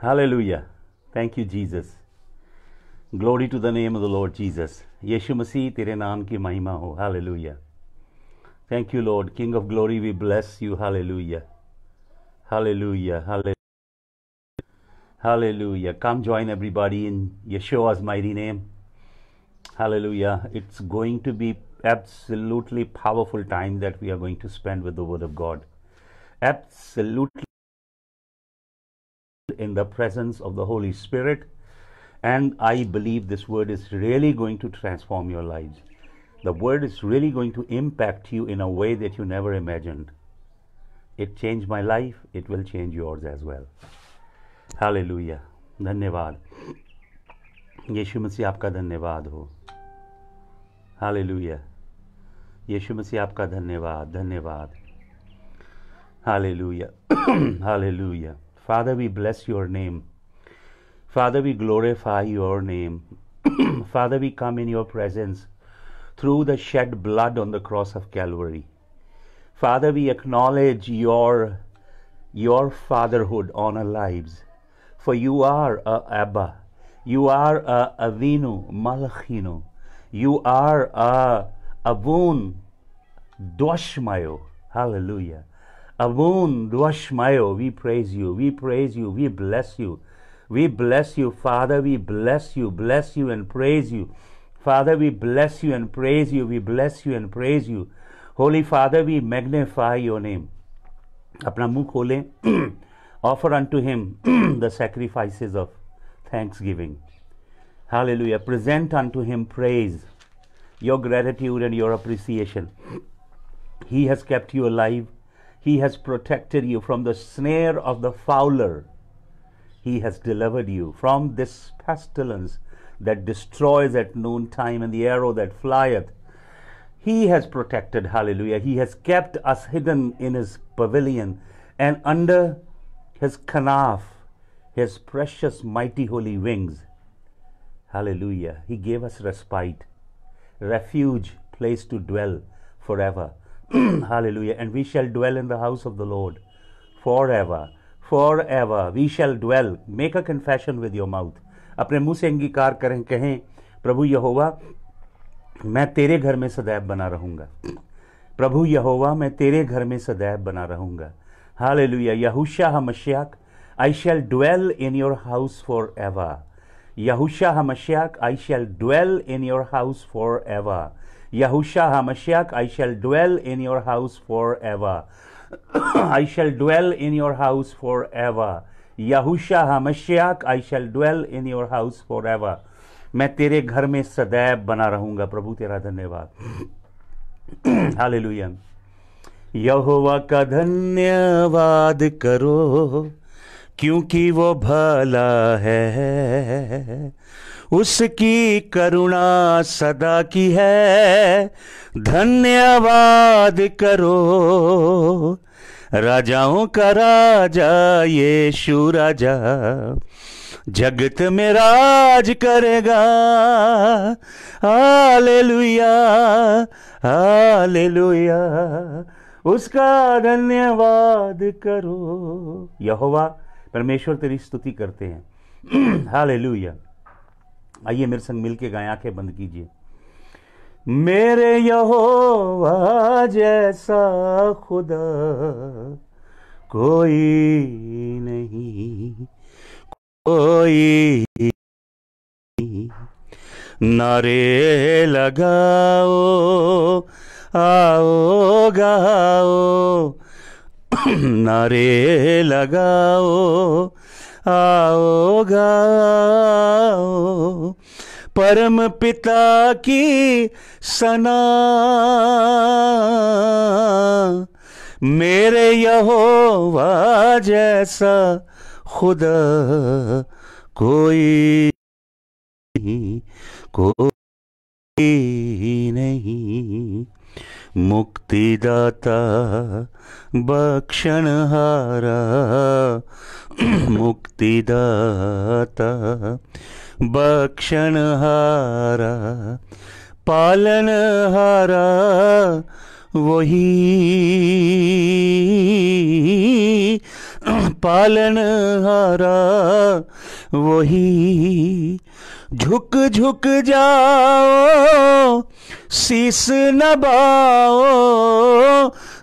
Hallelujah. Thank you, Jesus. Glory to the name of the Lord Jesus. यीशु मसीह तेरे नाम की महिमा हो. Hallelujah. Thank you, Lord. King of glory, we bless you. Hallelujah. Hallelujah. Hallelujah. Hallelujah. Come join everybody in Yeshua's mighty name. Hallelujah. It's going to be absolutely powerful time that we are going to spend with the Word of God. Absolutely in the presence of the Holy Spirit. And I believe this word is really going to transform your lives. The word is really going to impact you in a way that you never imagined. It changed my life. It will change yours as well. Hallelujah. धन्यवाद. यीशु मसीह आपका धन्यवाद हो. Hallelujah. यीशु मसीह आपका धन्यवाद. धन्यवाद. Hallelujah. Hallelujah. Father, we bless your name. Father, we glorify your name. Father, we come in your presence through the shed blood on the cross of Calvary. Father, we acknowledge your fatherhood on our lives. For you are a Abba. You are a Avinu Malachinu. You are a Avun Doshmayo. Hallelujah. Avun Doshmayo. We praise you. We praise you. We bless you. We bless you, Father. We bless you and praise you. Father, we bless you and praise you. We bless you and praise you. Holy Father, we magnify your name. अपना मुंह खोलें. Offer unto him the sacrifices of thanksgiving. Hallelujah. Present unto him praise, your gratitude and your appreciation. He has kept you alive. He has protected you from the snare of the fowler. He has delivered you from this pestilence that destroys at noontime and the arrow that flieth. He has protected, hallelujah. He has kept us hidden in his pavilion and under his kanaf, his precious mighty holy wings. Hallelujah. He gave us respite, refuge, place to dwell forever. Hallelujah. And we shall dwell in the house of the Lord forever. Forever we shall dwell. Make a confession with your mouth. अपने मुंह से अंगीकार करें, कहें, प्रभु यहोवा मैं तेरे घर में सदैव बना रहूंगा. प्रभु यहोवा मैं तेरे घर में सदैव बना रहूंगा. Hallelujah. यहोशा हमश्याक, I shall dwell in your house forever. Yahusha HaMashiach, I shall dwell in your house forever. Yahusha HaMashiach, I shall dwell in your house forever. I shall dwell in your house forever. Yahusha HaMashiach, I shall dwell in your house forever. मैं तेरे घर में सदैव बना रहूंगा. प्रभु तेरा धन्यवाद. Hallelujah. यहोवा का धन्यवाद करो क्योंकि वो भला है. उसकी करुणा सदा की है. धन्यवाद करो. राजाओं का राजा यीशु राजा जगत में राज करेगा. हालेलुया. हालेलुया. उसका धन्यवाद करो. यहोवा परमेश्वर तेरी स्तुति करते हैं. हालेलुया. आइए मेरे संग मिलके गाएं. आंखें बंद कीजिए. मेरे यहोवा जैसा खुदा कोई नहीं. कोई नारे लगाओ आओ गाओ. नारे लगाओ आओ गाओ. परम पिता की सना मेरे यहोवा जैसा खुदा कोई नहीं. मुक्तिदाता बख्शनहारा. मुक्तिदाता बख्शनहारा. पालनहारा वही पालनहारा वही। झुक झुक जाओ, शीस नवाओ,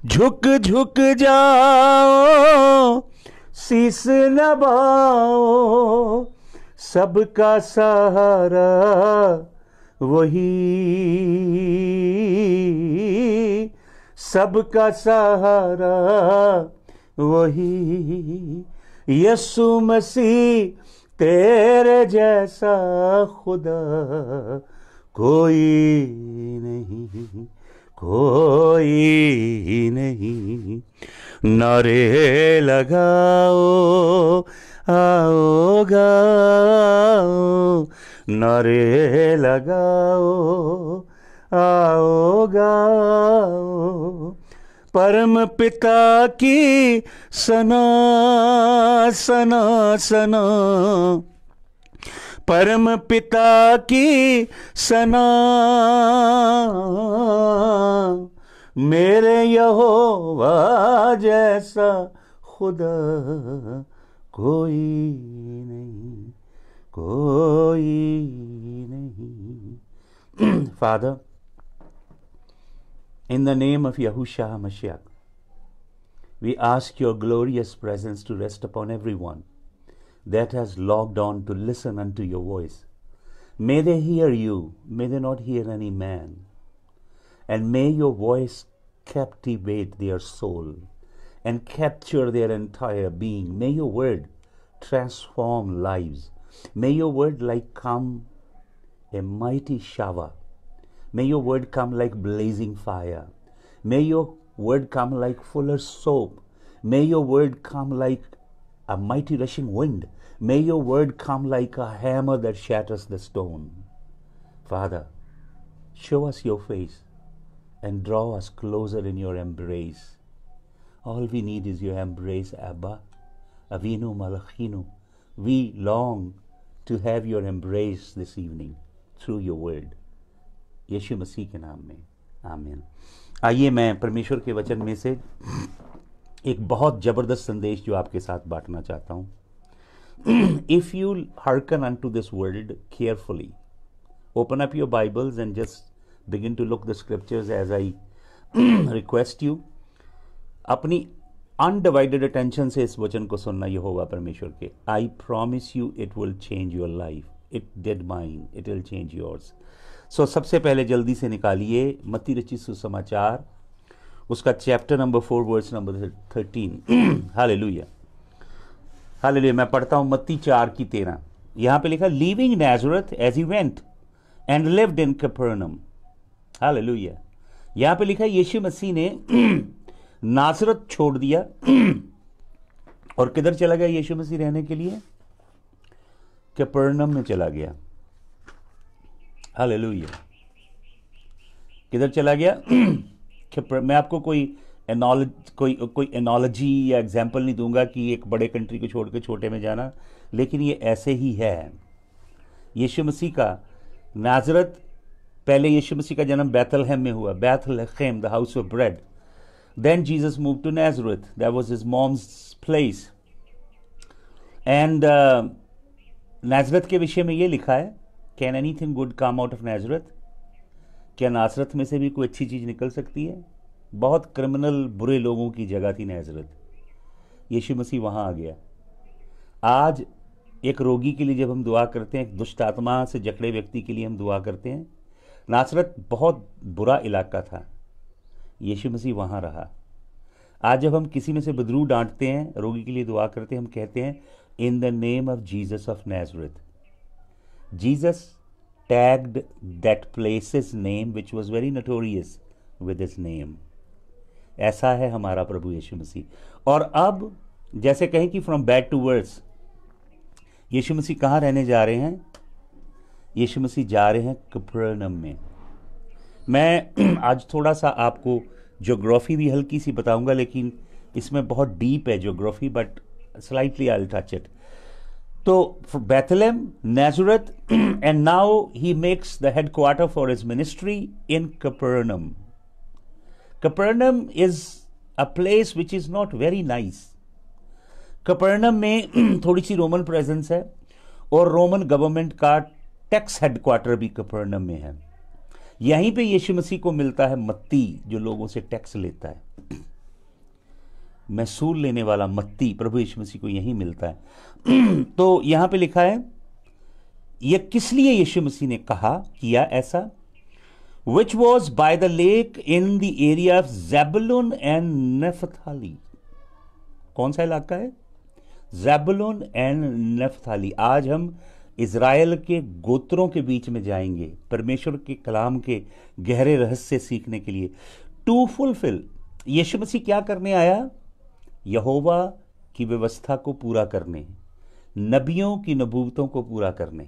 झुक झुक जाओ, शीस नवाओ। सबका सहारा वही, सबका सहारा वही। यीशु मसीह तेरे जैसा खुदा कोई नहीं, कोई नहीं। नारे लगाओ, आओ गाओ, नारे लगाओ, आओ गाओ। परम पिता की सना सना सना, परम पिता की सना। मेरे यहोवा जैसा खुदा कोई नहीं, कोई नहीं। Father, in the name of Yahushua HaMashiach, we ask your glorious presence to rest upon everyone that has logged on to listen unto your voice. May they hear you, may they not hear any man. And may your voice captivate their soul and capture their entire being. May your word transform lives. May your word like come a mighty shower. May your word come like blazing fire. May your word come like fuller's soap. May your word come like a mighty rushing wind. May your word come like a hammer that shatters the stone. Father, show us your face and draw us closer in your embrace. All we need is your embrace, Abba, Avinu Malachinu. We long to have your embrace this evening through your word. यीशु मसीह के नाम में आमीन। आइए मैं परमेश्वर के वचन में से एक बहुत ज़बरदस्त संदेश जो आपके साथ बांटना चाहता हूँ। If you hearken unto this word carefully, open up your Bibles and just begin to look the scriptures as I request you. अपनी undivided attention से इस वचन को सुनना यहोवा परमेश्वर के। I promise you it will change your life. It did mine. It will change yours. So सबसे पहले जल्दी से निकालिए मत्ती रचित सुसमाचार, उसका चैप्टर नंबर 4 वर्स नंबर 13। हालेलुया, हालेलुया। मैं पढ़ता हूँ मत्ती 4:13। यहाँ पे लिखा, leaving Nazareth as he went and lived in Capernaum. हालेलुया। यहाँ पे लिखा, यीशु मसीह ने नाज़रेथ छोड़ दिया और किधर चला गया यीशु मसीह रहने के लिए? कफरनहूम में चला गया। हालेलुया। किधर चला गया? मैं आपको कोई एनोलॉजी या एग्जाम्पल नहीं दूंगा कि एक बड़े कंट्री को छोड़ के छोटे में जाना, लेकिन ये ऐसे ही है। यीशु मसीह का नाज़रेथ, पहले यीशु मसीह का जन्म बैथलहम में हुआ, Bethlehem the house of bread. Then Jesus move to Nazareth, that was his mom's place. And Nazareth के विषय में ये लिखा है, can anything good come out of Nazareth? क्या नाज़रेथ में से भी कोई अच्छी चीज़ निकल सकती है? बहुत क्रिमिनल बुरे लोगों की जगह थी नाज़रेथ। यीशु मसीह वहाँ आ गया। आज एक रोगी के लिए जब हम दुआ करते हैं, एक दुष्ट आत्मा से जकड़े व्यक्ति के लिए हम दुआ करते हैं, नाज़रेथ बहुत बुरा इलाका था, यीशु मसीह वहाँ रहा। आज जब हम किसी में से बदरू डांटते हैं, रोगी के लिए दुआ करते हैं, हम कहते हैं in the name of Jesus of Nazareth. Jesus tagged that place's name which was very notorious with his name. ऐसा है हमारा प्रभु यीशु मसीह। और अब जैसे कहें कि फ्रॉम बैड टू वर्स, यीशु मसीह कहाँ रहने जा रहे हैं? यीशु मसीह जा रहे हैं कफरनहूम में। मैं आज थोड़ा सा आपको ज्योग्राफी भी हल्की सी बताऊंगा, लेकिन इसमें बहुत डीप है geography, but slightly I will touch it. तो Bethlehem, Nazareth, and now he makes the headquarter for his ministry in Capernaum. Capernaum is a place which is not very nice. कफरनहूम में थोड़ी सी रोमन प्रेजेंस है और Roman government का tax headquarter भी कफरनहूम में है। यहीं पे यीशु मसीह को मिलता है मत्ती, जो लोगों से टैक्स लेता है, महसूल लेने वाला मत्ती प्रभु यीशु मसीह को यहीं मिलता है। तो यहां पे लिखा है यह किस लिए यीशु मसीह ने कहा किया ऐसा, which was by the lake in the area of Zebulun and Naphtali। कौन सा इलाका है? ज़ेबुलून एंड नप्ताली। आज हम इज़राइल के गोत्रों के बीच में जाएंगे परमेश्वर के कलाम के गहरे रहस्य सीखने के लिए। टू फुलफिल, यीशु मसीह क्या करने आया? यहोवा की व्यवस्था को पूरा करने, नबियों की नबूवतों को पूरा करने।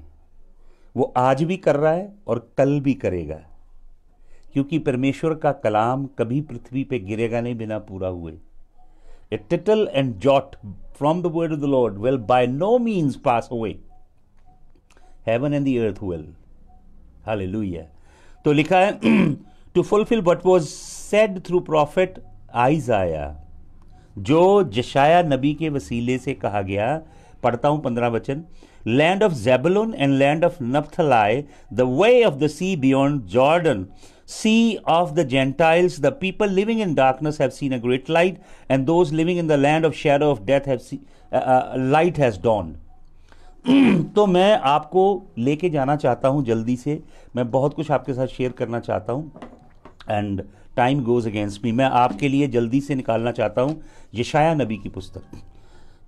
वो आज भी कर रहा है और कल भी करेगा, क्योंकि परमेश्वर का कलाम कभी पृथ्वी पे गिरेगा नहीं बिना पूरा हुए। A tittle and jot from the word of the Lord will by no means pass away. Heaven and the earth will. Hallelujah. तो लिखा है to fulfill what was said through prophet Isaiah, जो यशाया नबी के वसीले से कहा गया। पढ़ता हूं 15 वचन। Land of Zebulun and land of Naphtali, the way of the sea beyond Jordan, sea of the Gentiles, the people living in darkness have seen a great light, and those living in the land of shadow of death have seen light has dawned। तो मैं आपको लेके जाना चाहता हूं जल्दी से, मैं बहुत कुछ आपके साथ शेयर करना चाहता हूं and time goes against me. मैं आपके लिए जल्दी से निकालना चाहता हूं यशाया नबी की पुस्तक,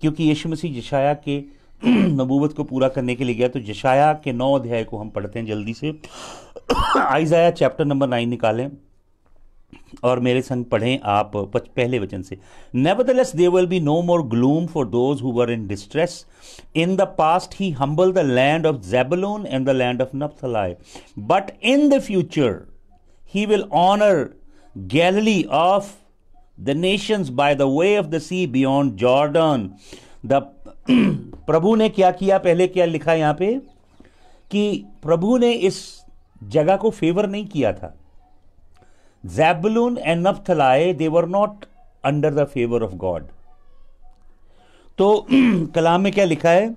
क्योंकि यीशु मसीह यशाया के नबूवत को पूरा करने के लिए गया। तो यशाया के 9 अध्याय को हम पढ़ते हैं जल्दी से। आइज़ाया चैप्टर नंबर 9 निकालें और मेरे संग पढ़ें आप पहले वचन से। Nevertheless there will be no more gloom for those who were in distress. In the past he humbled the land of Zebulun and the land of Naphtali, but in the future he will honor Galilee of the nations by the way of the sea beyond Jordan। The प्रभु ने क्या किया? पहले क्या लिखा यहां पे कि प्रभु ने इस जगह को फेवर नहीं किया था। Zebulun and Naphtali, they were not under the favour of God. तो कलाम में क्या लिखा है?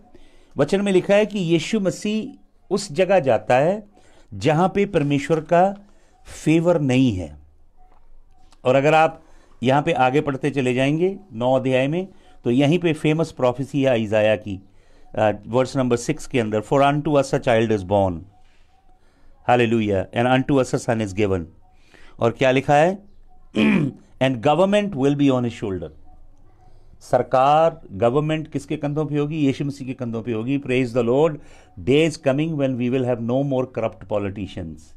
वचन में लिखा है कि यीशु मसीह उस जगह जाता है जहां पे परमेश्वर का फेवर नहीं है। और अगर आप यहां पे आगे पढ़ते चले जाएंगे 9 अध्याय में, तो यहीं पे फेमस प्रोफेसी है आइज़ाया की, वर्स नंबर 6 के अंदर, for unto us a child is born, hallelujah, and unto us a son is given. और क्या लिखा है? And government will be on his shoulder. सरकार, गवर्नमेंट किसके कंधों पे होगी? यीशु मसीह के कंधों पे होगी। Praise the lord. Day is coming when we will have no more corrupt politicians,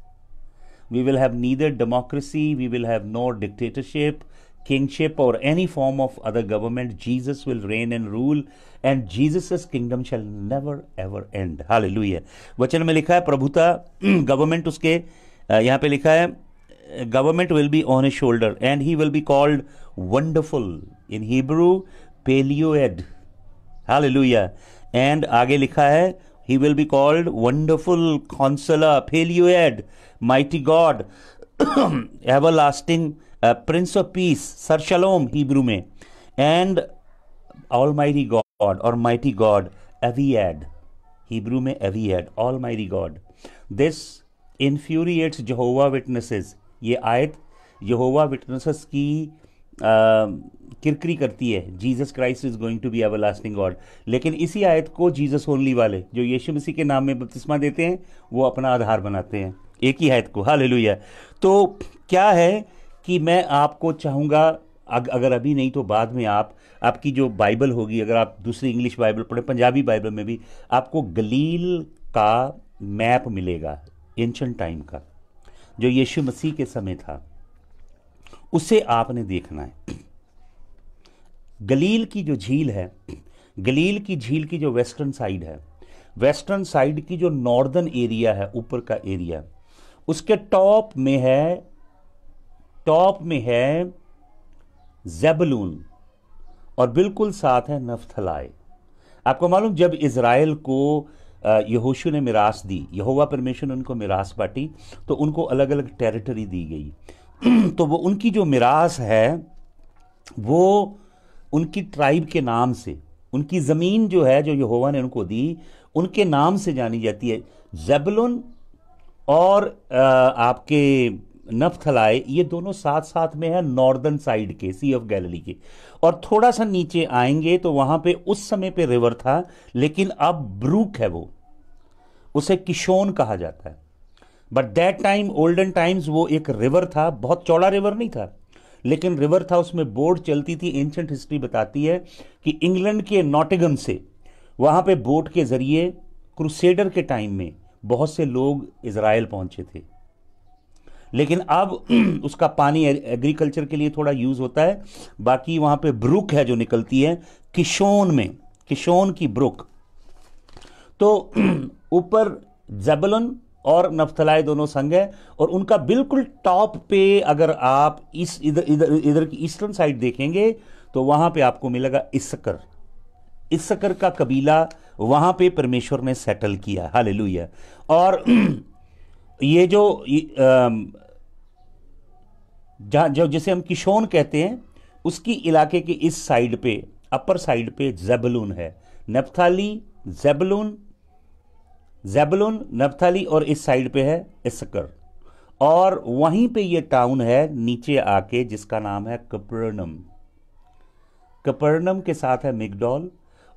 we will have neither democracy, we will have no dictatorship, kingship or any form of other government. Jesus will reign and rule and Jesus' kingdom shall never ever end. Hallelujah. वचन में लिखा है प्रभुता, government उसके, यहाँ पे लिखा है government will be on his shoulder and he will be called wonderful, in Hebrew Pelioed. Hallelujah. and आगे लिखा है he will be called wonderful counselor, Pelioed, mighty God, everlasting prince of peace, सर शलोम हिब्रू में, and almighty God और mighty God, Aviad, Hebrew में Aviad, almighty God. This infuriates Jehovah witnesses. ये आयत यहोवा विटनेसेस की किरकिरी करती है। Jesus Christ is going to be everlasting God. लेकिन इसी आयत को जीसस ओनली वाले जो यीशु मसीह के नाम में बपतिस्मा देते हैं वो अपना आधार बनाते हैं, एक ही आयत को। हालेलुया। तो क्या है कि मैं आपको चाहूँगा, अगर अभी नहीं तो बाद में आपकी जो बाइबल होगी, अगर आप दूसरी इंग्लिश बाइबल पढ़ें, पंजाबी बाइबल में भी आपको गलील का मैप मिलेगा एंशिएंट टाइम का, जो यीशु मसीह के समय था, उसे आपने देखना है। गलील की जो झील है, गलील की झील की जो वेस्टर्न साइड है, वेस्टर्न साइड की जो नॉर्दर्न एरिया है, ऊपर का एरिया, उसके टॉप में है ज़ेबुलून और बिल्कुल साथ है नप्थलाई। आपको मालूम, जब इज़राइल को यहोशू ने मिरास दी, यहोवा परमेश्वर ने उनको मिरास बांटी, तो उनको अलग अलग टेरिटरी दी गई। तो वो उनकी जो मिरास है वो उनकी ट्राइब के नाम से, उनकी ज़मीन जो है, जो यहोवा ने उनको दी, उनके नाम से जानी जाती है। ज़ेबुलून और आपके नफ्थलाई, ये दोनों साथ साथ में है नॉर्दर्न साइड के, सी ऑफ गैलिली के। और थोड़ा सा नीचे आएंगे तो वहां पे उस समय पे रिवर था, लेकिन अब ब्रूक है, वो उसे किशोन कहा जाता है। But that time, olden times, वो एक रिवर था, बहुत चौड़ा रिवर नहीं था, लेकिन रिवर था, उसमें बोट चलती थी। एंशंट हिस्ट्री बताती है कि इंग्लैंड के नॉटिंघम से वहां पे बोट के जरिए क्रूसेडर के टाइम में बहुत से लोग इजराइल पहुंचे थे। लेकिन अब उसका पानी एग्रीकल्चर के लिए थोड़ा यूज होता है। बाकी वहां पे ब्रुक है जो निकलती है किशोन में, किशोन की ब्रुक। तो ऊपर ज़ेबुलून और नफ्थलाई दोनों संग है, और उनका बिल्कुल टॉप पे अगर आप इस इधर इधर इधर की ईस्टर्न साइड देखेंगे तो वहां पे आपको मिलेगा इस्सकर। इस्सकर का कबीला, वहां पे परमेश्वर ने सेटल किया। हालेलुया। और ये जो जिसे हम किशोन कहते हैं, उसकी इलाके के इस साइड पे, अपर साइड पे ज़ेबुलून है। नप्ताली, ज़ेबुलून, ज़ेबुलून, नप्ताली, और इस साइड पे है इस्सकर। और वहीं पे ये टाउन है नीचे आके जिसका नाम है कपरनम। कपरनम के साथ है मिगडॉल,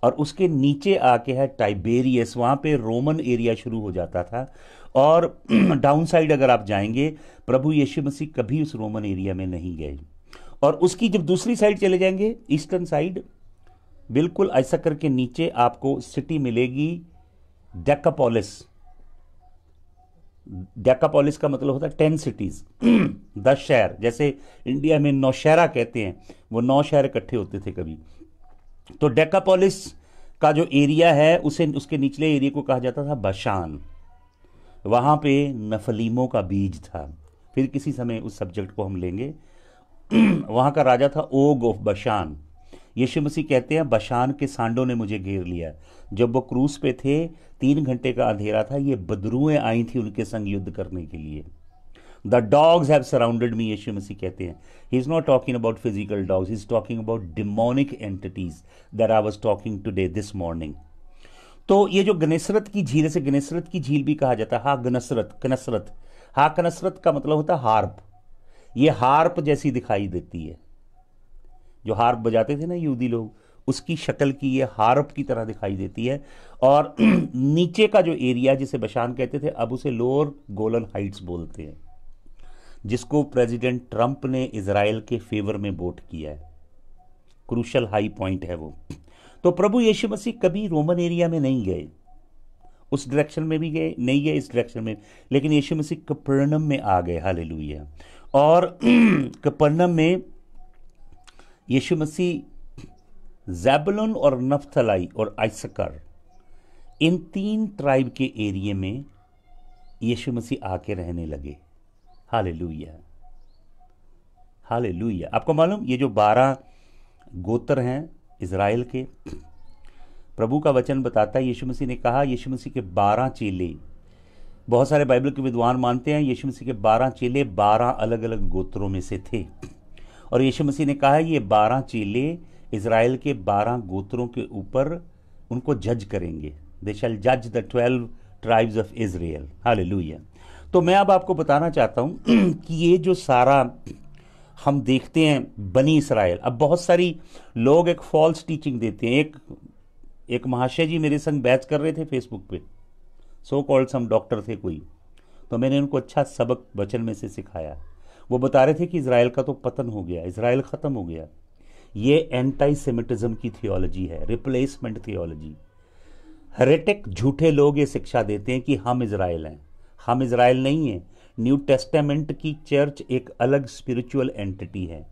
और उसके नीचे आके है टाइबेरियस। वहां पे रोमन एरिया शुरू हो जाता था। और डाउन साइड अगर आप जाएंगे, प्रभु यीशु मसीह कभी उस रोमन एरिया में नहीं गए। और उसकी जब दूसरी साइड चले जाएंगे, ईस्टर्न साइड, बिल्कुल आइसकर के नीचे आपको सिटी मिलेगी डेकापोलिस। डेकापोलिस का मतलब होता है 10 सिटीज, 10 शहर। जैसे इंडिया में नौशहरा कहते हैं, वो 9 शहर इकट्ठे होते थे कभी। तो डेकापोलिस का जो एरिया है, उसे, उसके निचले एरिया को कहा जाता था बशान। वहां पे नफलीमों का बीज था। फिर किसी समय उस सब्जेक्ट को हम लेंगे। वहां का राजा था ओग ऑफ बशान। यीशु मसीह कहते हैं बशान के सांडों ने मुझे घेर लिया। जब वो क्रूस पे थे, 3 घंटे का अंधेरा था, ये बदरूएं आई थी उनके संग युद्ध करने के लिए। द डॉग्स हैव सराउंडेड मी, यीशु मसीह कहते हैं। He is not talking about physical dogs, he is talking about demonic entities that I was talking today this morning. तो ये जो गनेसरत की झील, से गनेसरत की झील भी कहा जाता है। हा गनसरत, कनसरत, हा कनसरत का मतलब होता है हार्प। ये हार्प जैसी दिखाई देती है, जो हार्प बजाते थे ना यहूदी लोग, उसकी शक्ल की ये हार्प की तरह दिखाई देती है। और नीचे का जो एरिया जिसे बशान कहते थे, अब उसे लोअर गोलन हाइट्स बोलते हैं, जिसको प्रेसिडेंट ट्रंप ने इजराइल के फेवर में वोट किया है। क्रूशल हाई पॉइंट है वो। तो प्रभु यीशु मसीह कभी रोमन एरिया में नहीं गए, उस डायरेक्शन में भी गए नहीं गए, इस डायरेक्शन में, लेकिन यीशु मसीह कपरनम में आ गए। हालेलुया। और कपरनम में यीशु मसीह ज़ेबुलून और नफ्थलाई और आइसकर, इन 3 ट्राइब के एरिया में यीशु मसीह आके रहने लगे। Hallelujah, hallelujah. आपको मालूम, ये जो 12 गोत्र हैं इजराइल के, प्रभु का वचन बताता है, यीशु मसीह ने कहा, यीशु मसीह के 12 चेले, बहुत सारे बाइबल के विद्वान मानते हैं यीशु मसीह के 12 चेले 12 अलग अलग गोत्रों में से थे। और यीशु मसीह ने कहा ये 12 चेले इजराइल के 12 गोत्रों के ऊपर उनको जज करेंगे। दे शैल जज the 12 tribes of Israel. Hallelujah. तो मैं अब आपको बताना चाहता हूं कि ये जो सारा हम देखते हैं बनी इसराइल, अब बहुत सारी लोग एक फॉल्स टीचिंग देते हैं। एक महाशय जी मेरे संग बैच कर रहे थे फेसबुक पे, सो कॉल्ड सम डॉक्टर थे कोई, तो मैंने उनको अच्छा सबक वचन में से सिखाया। वो बता रहे थे कि इजराइल का तो पतन हो गया, इजराइल ख़त्म हो गया। ये एंटी सेमिटिज्म की थियोलॉजी है, रिप्लेसमेंट थियोलॉजी। हेरेटिक झूठे लोग ये शिक्षा देते हैं कि हम इजराइल हैं। हम इजराइल नहीं हैं। न्यू टेस्टामेंट की चर्च एक अलग स्पिरिचुअल एंटिटी है।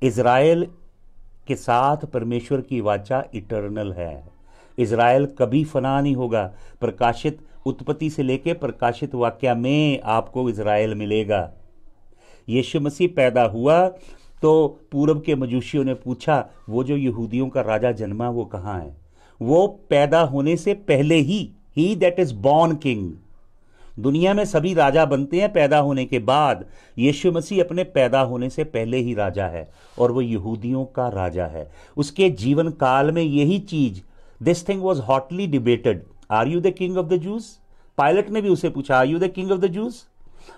इजराइल के साथ परमेश्वर की वाचा इटर्नल है। इजराइल कभी फना नहीं होगा। प्रकाशित उत्पत्ति से लेकर प्रकाशित वाक्या में आपको इजराइल मिलेगा। यीशु मसीह पैदा हुआ तो पूरब के मजूसियों ने पूछा, वो जो यहूदियों का राजा जन्मा वो कहाँ है? वो पैदा होने से पहले ही दैट इज बॉर्न किंग। दुनिया में सभी राजा बनते हैं पैदा होने के बाद। यीशु मसीह अपने पैदा होने से पहले ही राजा है, और वो यहूदियों का राजा है। उसके जीवन काल में यही चीज this thing was hotly debated, are you the king of the Jews? Pilate ने भी उसे पूछा, are you the king of the Jews?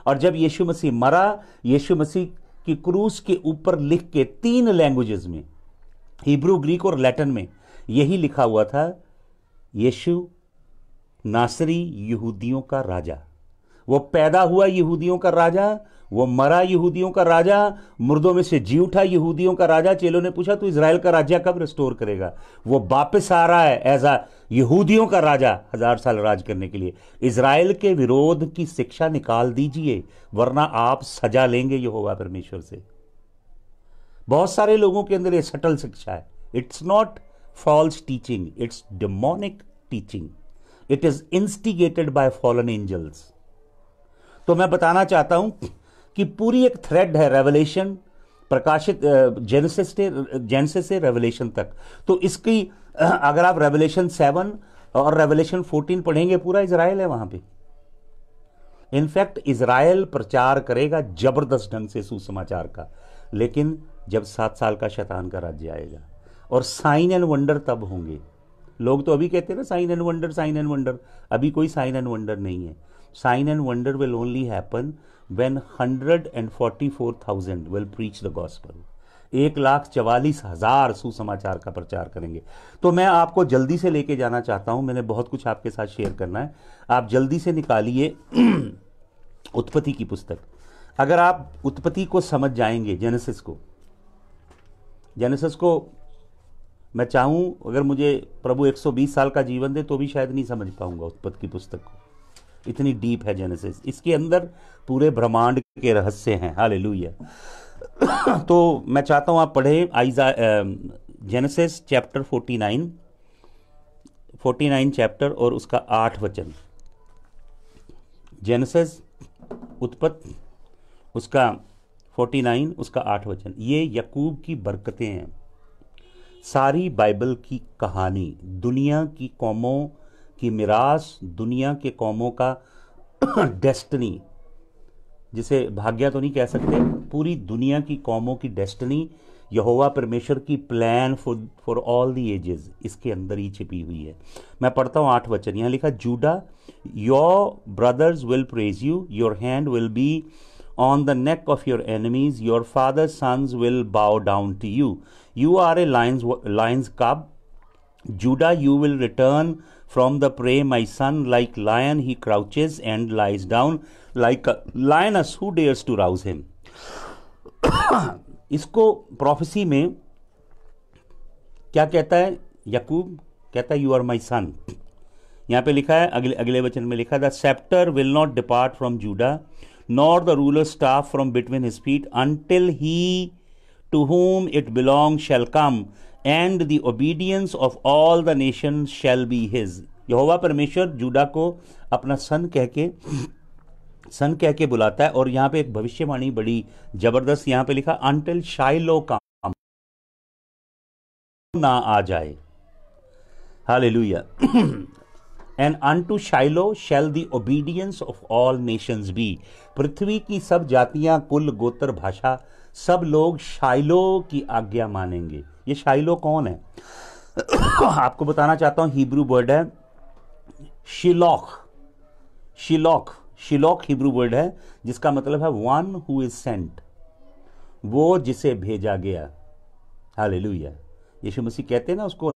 और जब यीशु मसीह मरा, यीशु मसीह की क्रूस के ऊपर लिख के 3 लैंग्वेजेस में, हिब्रू, ग्रीक और लैटिन में, यही लिखा हुआ था, यीशु नासरी, यहूदियों का राजा। वो पैदा हुआ यहूदियों का राजा, वो मरा यहूदियों का राजा, मुर्दों में से जी उठा यहूदियों का राजा। चेलों ने पूछा, तू इज़राइल का राज्य कब रिस्टोर करेगा? वो वापस आ रहा है एज अ यहूदियों का राजा, 1000 साल राज करने के लिए। इज़राइल के विरोध की शिक्षा निकाल दीजिए, वरना आप सजा लेंगे यहोवा परमेश्वर से। बहुत सारे लोगों के अंदर ये सटल शिक्षा है। It's not false teaching, it's demonic teaching. It is instigated by fallen angels. तो मैं बताना चाहता हूं कि पूरी एक थ्रेड है रेवलेशन, प्रकाशित जेनेसिस से रेवलेशन तक। तो इसकी अगर आप रेवलेशन 7 और रेवलेशन 14 पढ़ेंगे, पूरा इज़राइल है वहां पे। इनफैक्ट इज़राइल प्रचार करेगा जबरदस्त ढंग से सुसमाचार का, लेकिन जब 7 साल का शैतान का राज्य आएगा, और साइन एंड वंडर तब होंगे। लोग तो अभी कहते हैं ना sign and wonder, sign and wonder. अभी कोई साइन एंड वंडर नहीं है। Sign and wonder will only happen when 144,000 will preach the gospel. 1,44,000 सुसमाचार का प्रचार करेंगे। तो मैं आपको जल्दी से लेके जाना चाहता हूं, मैंने बहुत कुछ आपके साथ शेयर करना है। आप जल्दी से निकालिए उत्पत्ति की पुस्तक। अगर आप उत्पत्ति को समझ जाएंगे, जेनेसिस को मैं चाहूं, अगर मुझे प्रभु 120 साल का जीवन दे तो भी शायद नहीं समझ पाऊंगा उत्पत्ति की पुस्तक को। इतनी डीप है जेनेसिस, इसके अंदर पूरे ब्रह्मांड के रहस्य हैं। हालेलुया। तो मैं चाहता हूं आप पढ़ें जेनेसिस चैप्टर 49 चैप्टर और उसका 8 वचन। जेनेसिस उत्पत्ति उसका 49 उसका 8 वचन। ये याकूब की बरकतें हैं। सारी बाइबल की कहानी, दुनिया की कौमों की मिरास, दुनिया के कौमों का डेस्टिनी, जिसे भाग्य तो नहीं कह सकते, पूरी दुनिया की कौमों की डेस्टिनी, यहोवा परमेश्वर की plan for all the ages, इसके अंदर ही छिपी हुई है। मैं पढ़ता हूँ 8 वचन। यहाँ लिखा, Judah, your brothers will praise you, your hand will be on the neck of your enemies, your father's sons will bow down to you. You are a lion's cub. Judah, you will return from the prey, my son. Like lion, he crouches and lies down. Like a lioness, who dares to rouse him? इसको prophecy में क्या कहता है? याकूब कहता है, you are my सन। यहाँ पे लिखा है, अगले वचन में लिखा, the scepter will not depart from Judah, nor the ruler's staff from between his feet, until he to whom it belongs shall come, and the obedience of all the nations shall be his. यहोवा परमेश्वर JUDA को अपना सन कह के बुलाता है। और यहाँ पे एक भविष्यवाणी बड़ी जबरदस्त यहाँ पे लिखा, until शाइलो काम ना आ जाए। Hallelujah. And unto Shiloh shall the obedience of all nations be. पृथ्वी की सब जातियां, कुल, गोत्र, भाषा, सब लोग शाइलो की आज्ञा मानेंगे। ये शाइलो कौन है? आपको बताना चाहता हूं, हिब्रू वर्ड है शिलोख। शिलोख हिब्रू वर्ड है, जिसका मतलब है वन हु इज सेंट, वो जिसे भेजा गया। हालेलुया। यीशु मसीह कहते हैं ना उसको,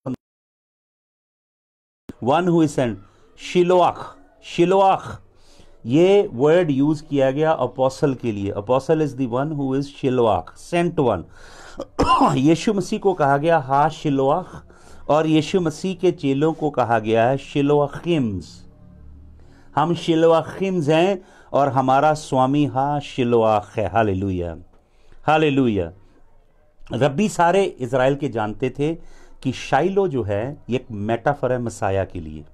वन हु इज सेंट। शिलोआख, ये वर्ड यूज किया गया अपोस्टल के लिए। Apostle is the one who is शिलोआख, सेंट वन। यीशु मसीह को कहा गया हा शिलोआख, और यीशु मसीह के चेलों को कहा गया है शिलोआखिम्स। हम शिलोआखिम्स हैं और हमारा स्वामी हा शिलोआख है। Hallelujah, hallelujah. रब्बी सारे इज़राइल के जानते थे कि शाइलो जो है ये एक मेटाफर है मसाया के लिए।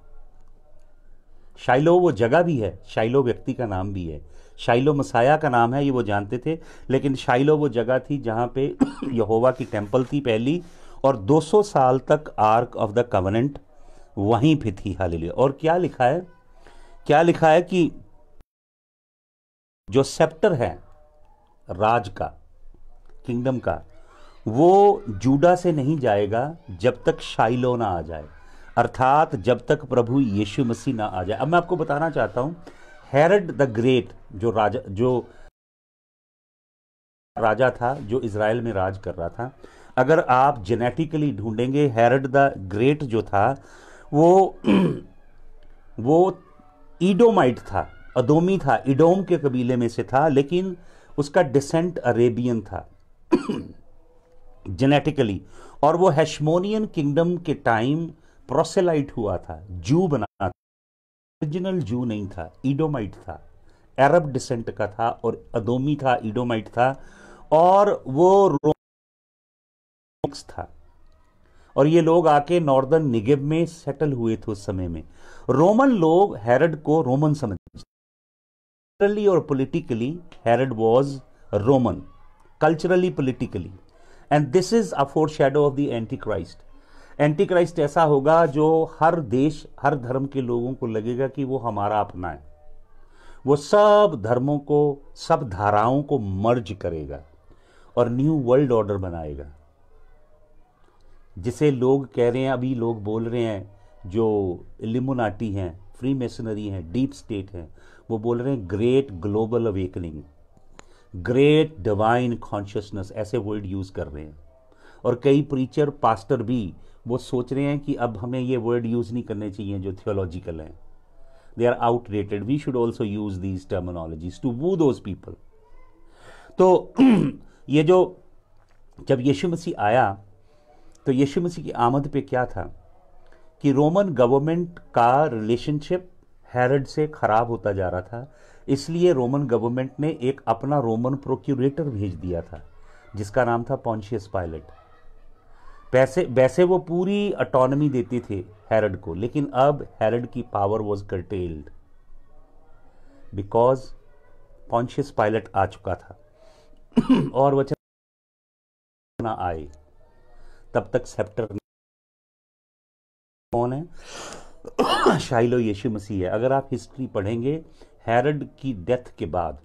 शाइलो वो जगह भी है, शाइलो व्यक्ति का नाम भी है, शाइलो मसाया का नाम है, ये वो जानते थे। लेकिन शाइलो वो जगह थी जहाँ पे यहोवा की टेंपल थी पहली, और 200 साल तक आर्क ऑफ द कवेनेंट वहीं पे थी। हालेलुया। और क्या लिखा है? क्या लिखा है कि जो सेप्टर है राज का, किंगडम का, वो जूडा से नहीं जाएगा जब तक शाइलो ना आ जाए। अर्थात जब तक प्रभु यीशु मसीह ना आ जाए। अब मैं आपको बताना चाहता हूं, हेरोड द ग्रेट जो राजा था, जो इज़राइल में राज कर रहा था, अगर आप जेनेटिकली ढूंढेंगे, हेरोड द ग्रेट जो था वो वो ईडोमाइट था, अदोमी था, इडोम के कबीले में से था, लेकिन उसका डिसेंट अरेबियन था जेनेटिकली। और वो हेशमोनियन किंगडम के टाइम प्रोसेलाइट हुआ था, जू बना था, ओरिजिनल जू नहीं था, ईडोमाइट था, अरब डिसेंट का था, और अदोमी था, ईडोमाइट था, और वो रोमक्स था। और ये लोग आके नॉर्दर्न निगेव में सेटल हुए थे उस समय में। रोमन लोग हेरोड को रोमन समझते, कल्चरली और politically Herod was Roman, culturally politically, and this is a foreshadow of the anti Christ. Anti Christ ऐसा होगा जो हर देश, हर धर्म के लोगों को लगेगा कि वो हमारा अपना है, वो सब धर्मों को, सब धाराओं को मर्ज करेगा और न्यू वर्ल्ड ऑर्डर बनाएगा, जिसे लोग कह रहे हैं, अभी लोग बोल रहे हैं, जो इल्यूमिनाटी हैं, फ्री मेसनरी हैं, डीप स्टेट हैं, वो बोल रहे हैं great global awakening, great divine consciousness, ऐसे वर्ड यूज कर रहे हैं। और कई प्रीचर, पास्टर भी वो सोच रहे हैं कि अब हमें ये वर्ड यूज नहीं करने चाहिए जो थियोलॉजिकल हैं, they are outdated, we should also use these terminologies to woo those people. तो ये जो, जब यीशु मसीह आया, तो यीशु मसीह की आमद पे क्या था कि रोमन गवर्नमेंट का रिलेशनशिप हेरोड से खराब होता जा रहा था, इसलिए रोमन गवर्नमेंट ने एक अपना रोमन प्रोक्यूरेटर भेज दिया था जिसका नाम था पोंशियस पायलट। वैसे वो पूरी ऑटोनॉमी देते थे हेरोड को, लेकिन अब हेरोड की power was curtailed because Pontius Pilate आ चुका था। और वचन ना आए तब तक सेप्टर कौन है? शाइलो यीशु मसीह है। अगर आप हिस्ट्री पढ़ेंगे, हेरोड की डेथ के बाद,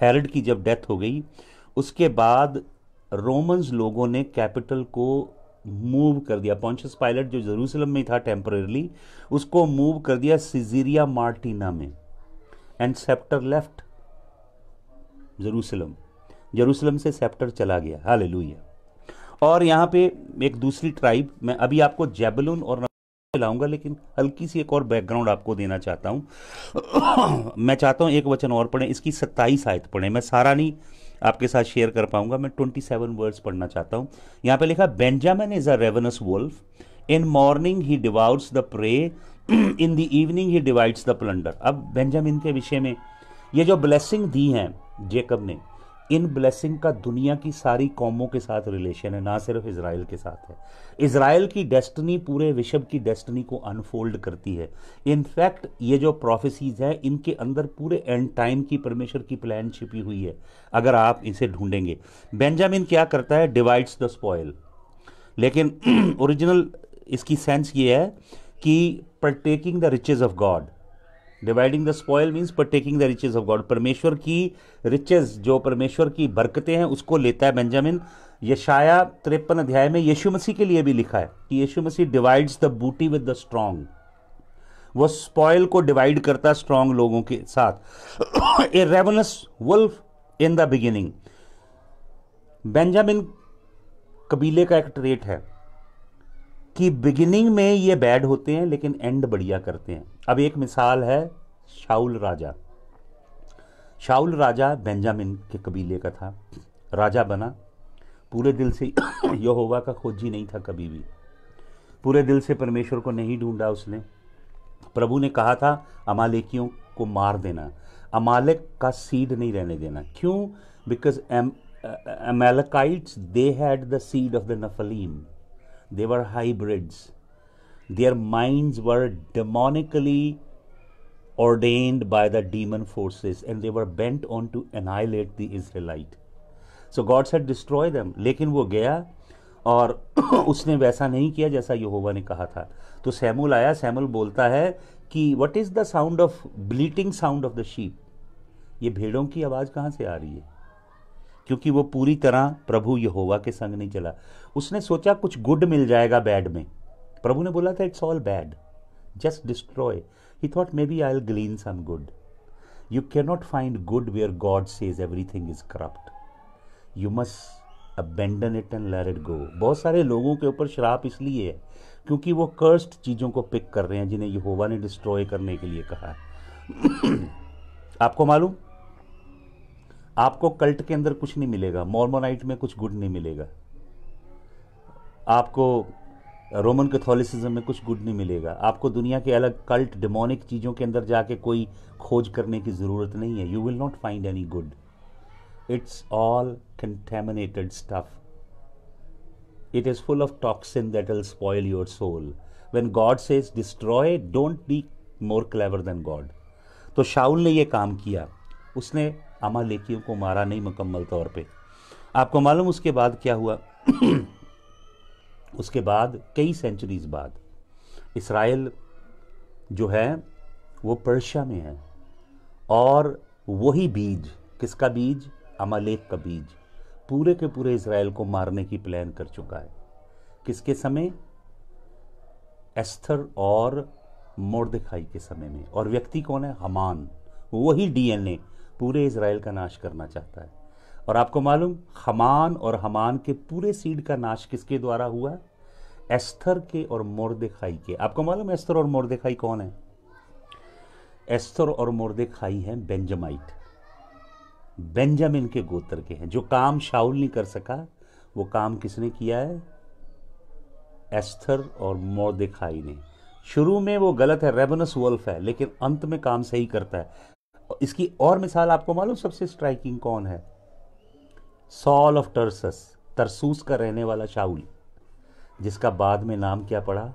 हेरोड की जब डेथ हो गई उसके बाद रोमन्स लोगों ने कैपिटल को मूव कर दिया। पोंशियस पायलट जो जेरूसलम में था टेम्पररी, उसको मूव कर दिया सिजीरिया मार्टिना में, and sceptre left Jerusalem, Jerusalem से सेप्टर चला गया। हालेलुया। और यहाँ पे एक दूसरी ट्राइब, मैं अभी आपको जेबुलून और लाऊंगा, लेकिन हल्की सी एक और बैकग्राउंड आपको देना चाहता हूँ। मैं चाहता हूँ एक वचन और पढ़ें, इसकी 27 आयत पढ़ें, मैं सारा नहीं आपके साथ शेयर कर पाऊंगा, मैं 27 वर्ड्स पढ़ना चाहता हूँ। यहाँ पे लिखा, Benjamin is a ravenous wolf, in morning he devours the prey, in the evening he divides the plunder. अब बेंजामिन के विषय में ये जो ब्लेसिंग दी हैं जेकब ने, इन ब्लेसिंग का दुनिया की सारी कौमों के साथ रिलेशन है, ना सिर्फ इजराइल के साथ है। इजराइल की डेस्टिनी पूरे विश्व की डेस्टिनी को अनफोल्ड करती है। इनफैक्ट ये जो प्रोफेसीज है, इनके अंदर पूरे एंड टाइम की परमेश्वर की प्लान छिपी हुई है, अगर आप इसे ढूंढेंगे। बेंजामिन क्या करता है? Divides the spoil. लेकिन ओरिजिनल इसकी सेंस ये है कि partaking the riches of God, dividing the spoil means partaking the riches of God। परमेश्वर की रिचेज, जो परमेश्वर की बरकतें हैं, उसको लेता है बेंजामिन। यशाया 53 अध्याय में यीशु मसीह के लिए भी लिखा है कि यीशु मसीह divides the booty with the strong, वो स्पॉयल को डिवाइड करता है स्ट्रॉन्ग लोगों के साथ। A ravenous wolf in the beginning. Benjamin कबीले का एक ट्रेट है कि बिगिनिंग में ये बैड होते हैं लेकिन एंड बढ़िया करते हैं। अब एक मिसाल है शाऊल राजा। शाऊल राजा बेंजामिन के कबीले का था, राजा बना, पूरे दिल से यहोवा का खोजी नहीं था कभी भी, पूरे दिल से परमेश्वर को नहीं ढूंढा उसने। प्रभु ने कहा था अमालेकियों को मार देना, अमालेक का सीड नहीं रहने देना। क्यों? Because Amalekites they had the seed of the Nephilim, they were hybrids, their minds were demonically ordained by the demon forces and they were bent on to annihilate the Israelite. So God said destroy them, लेकिन वो गया और उसने वैसा नहीं किया जैसा यहोवा ने कहा था। तो सैमुअल आया, सैमुअल बोलता है कि what is the sound of bleating sound of the sheep, ये भेड़ों की आवाज़ कहाँ से आ रही है? क्योंकि वो पूरी तरह प्रभु यहोवा के संग नहीं चला। उसने सोचा कुछ गुड मिल जाएगा बैड में, प्रभु ने बोला था it's all bad, just destroy. He thought maybe I will glean some good. You can not find good where God says everything is corrupt. You must abandon it and let it go. बहुत सारे लोगों के ऊपर श्राप इसलिए है क्योंकि वो कर्स्ड चीज़ों को पिक कर रहे हैं जिन्हें यहोवा ने डिस्ट्रॉय करने के लिए कहा है। आपको मालूम, आपको कल्ट के अंदर कुछ नहीं मिलेगा, मॉर्मोनाइट में कुछ गुड नहीं मिलेगा, आपको रोमन कैथोलिसिज्म में कुछ गुड नहीं मिलेगा, आपको दुनिया के अलग कल्ट डिमोनिक चीज़ों के अंदर जाके कोई खोज करने की ज़रूरत नहीं है। You will not find any good. It's all contaminated stuff. It is full of toxin that will spoil your soul. When God says destroy, don't be more clever than God. तो शाऊल ने ये काम किया, उसने अमालेकियों को मारा नहीं मुकम्मल तौर पे। आपको मालूम उसके बाद क्या हुआ? उसके बाद कई सेंचुरीज बाद इसराइल जो है वो पर्शिया में है, और वही बीज, किसका बीज? अमालेक का बीज पूरे के पूरे इज़राइल को मारने की प्लान कर चुका है। किसके समय? एस्थर और मोर्देखाई के समय में। और व्यक्ति कौन है? हामान। वही डीएनए पूरे इज़राइल का नाश करना चाहता है। और आपको मालूम, हामान और हामान के पूरे सीड का नाश किसके द्वारा हुआ? एस्थर के और मोर्देखाई के। आपको मालूम एस्थर और मोर्देखाई कौन है? एस्थर और मोर्देखाई हैं बेंजामाइट, बेंजामिन के गोत्र के हैं। जो काम शाऊल नहीं कर सका वो काम किसने किया है? एस्थर और मोर्देखाई ने। शुरू में वो गलत है, रेवनस वुल्फ है, लेकिन अंत में काम सही करता है। इसकी और मिसाल आपको मालूम सबसे स्ट्राइकिंग कौन है? सॉल ऑफ टर्सस, तरसूस का रहने वाला शाऊल, जिसका बाद में नाम क्या पड़ा?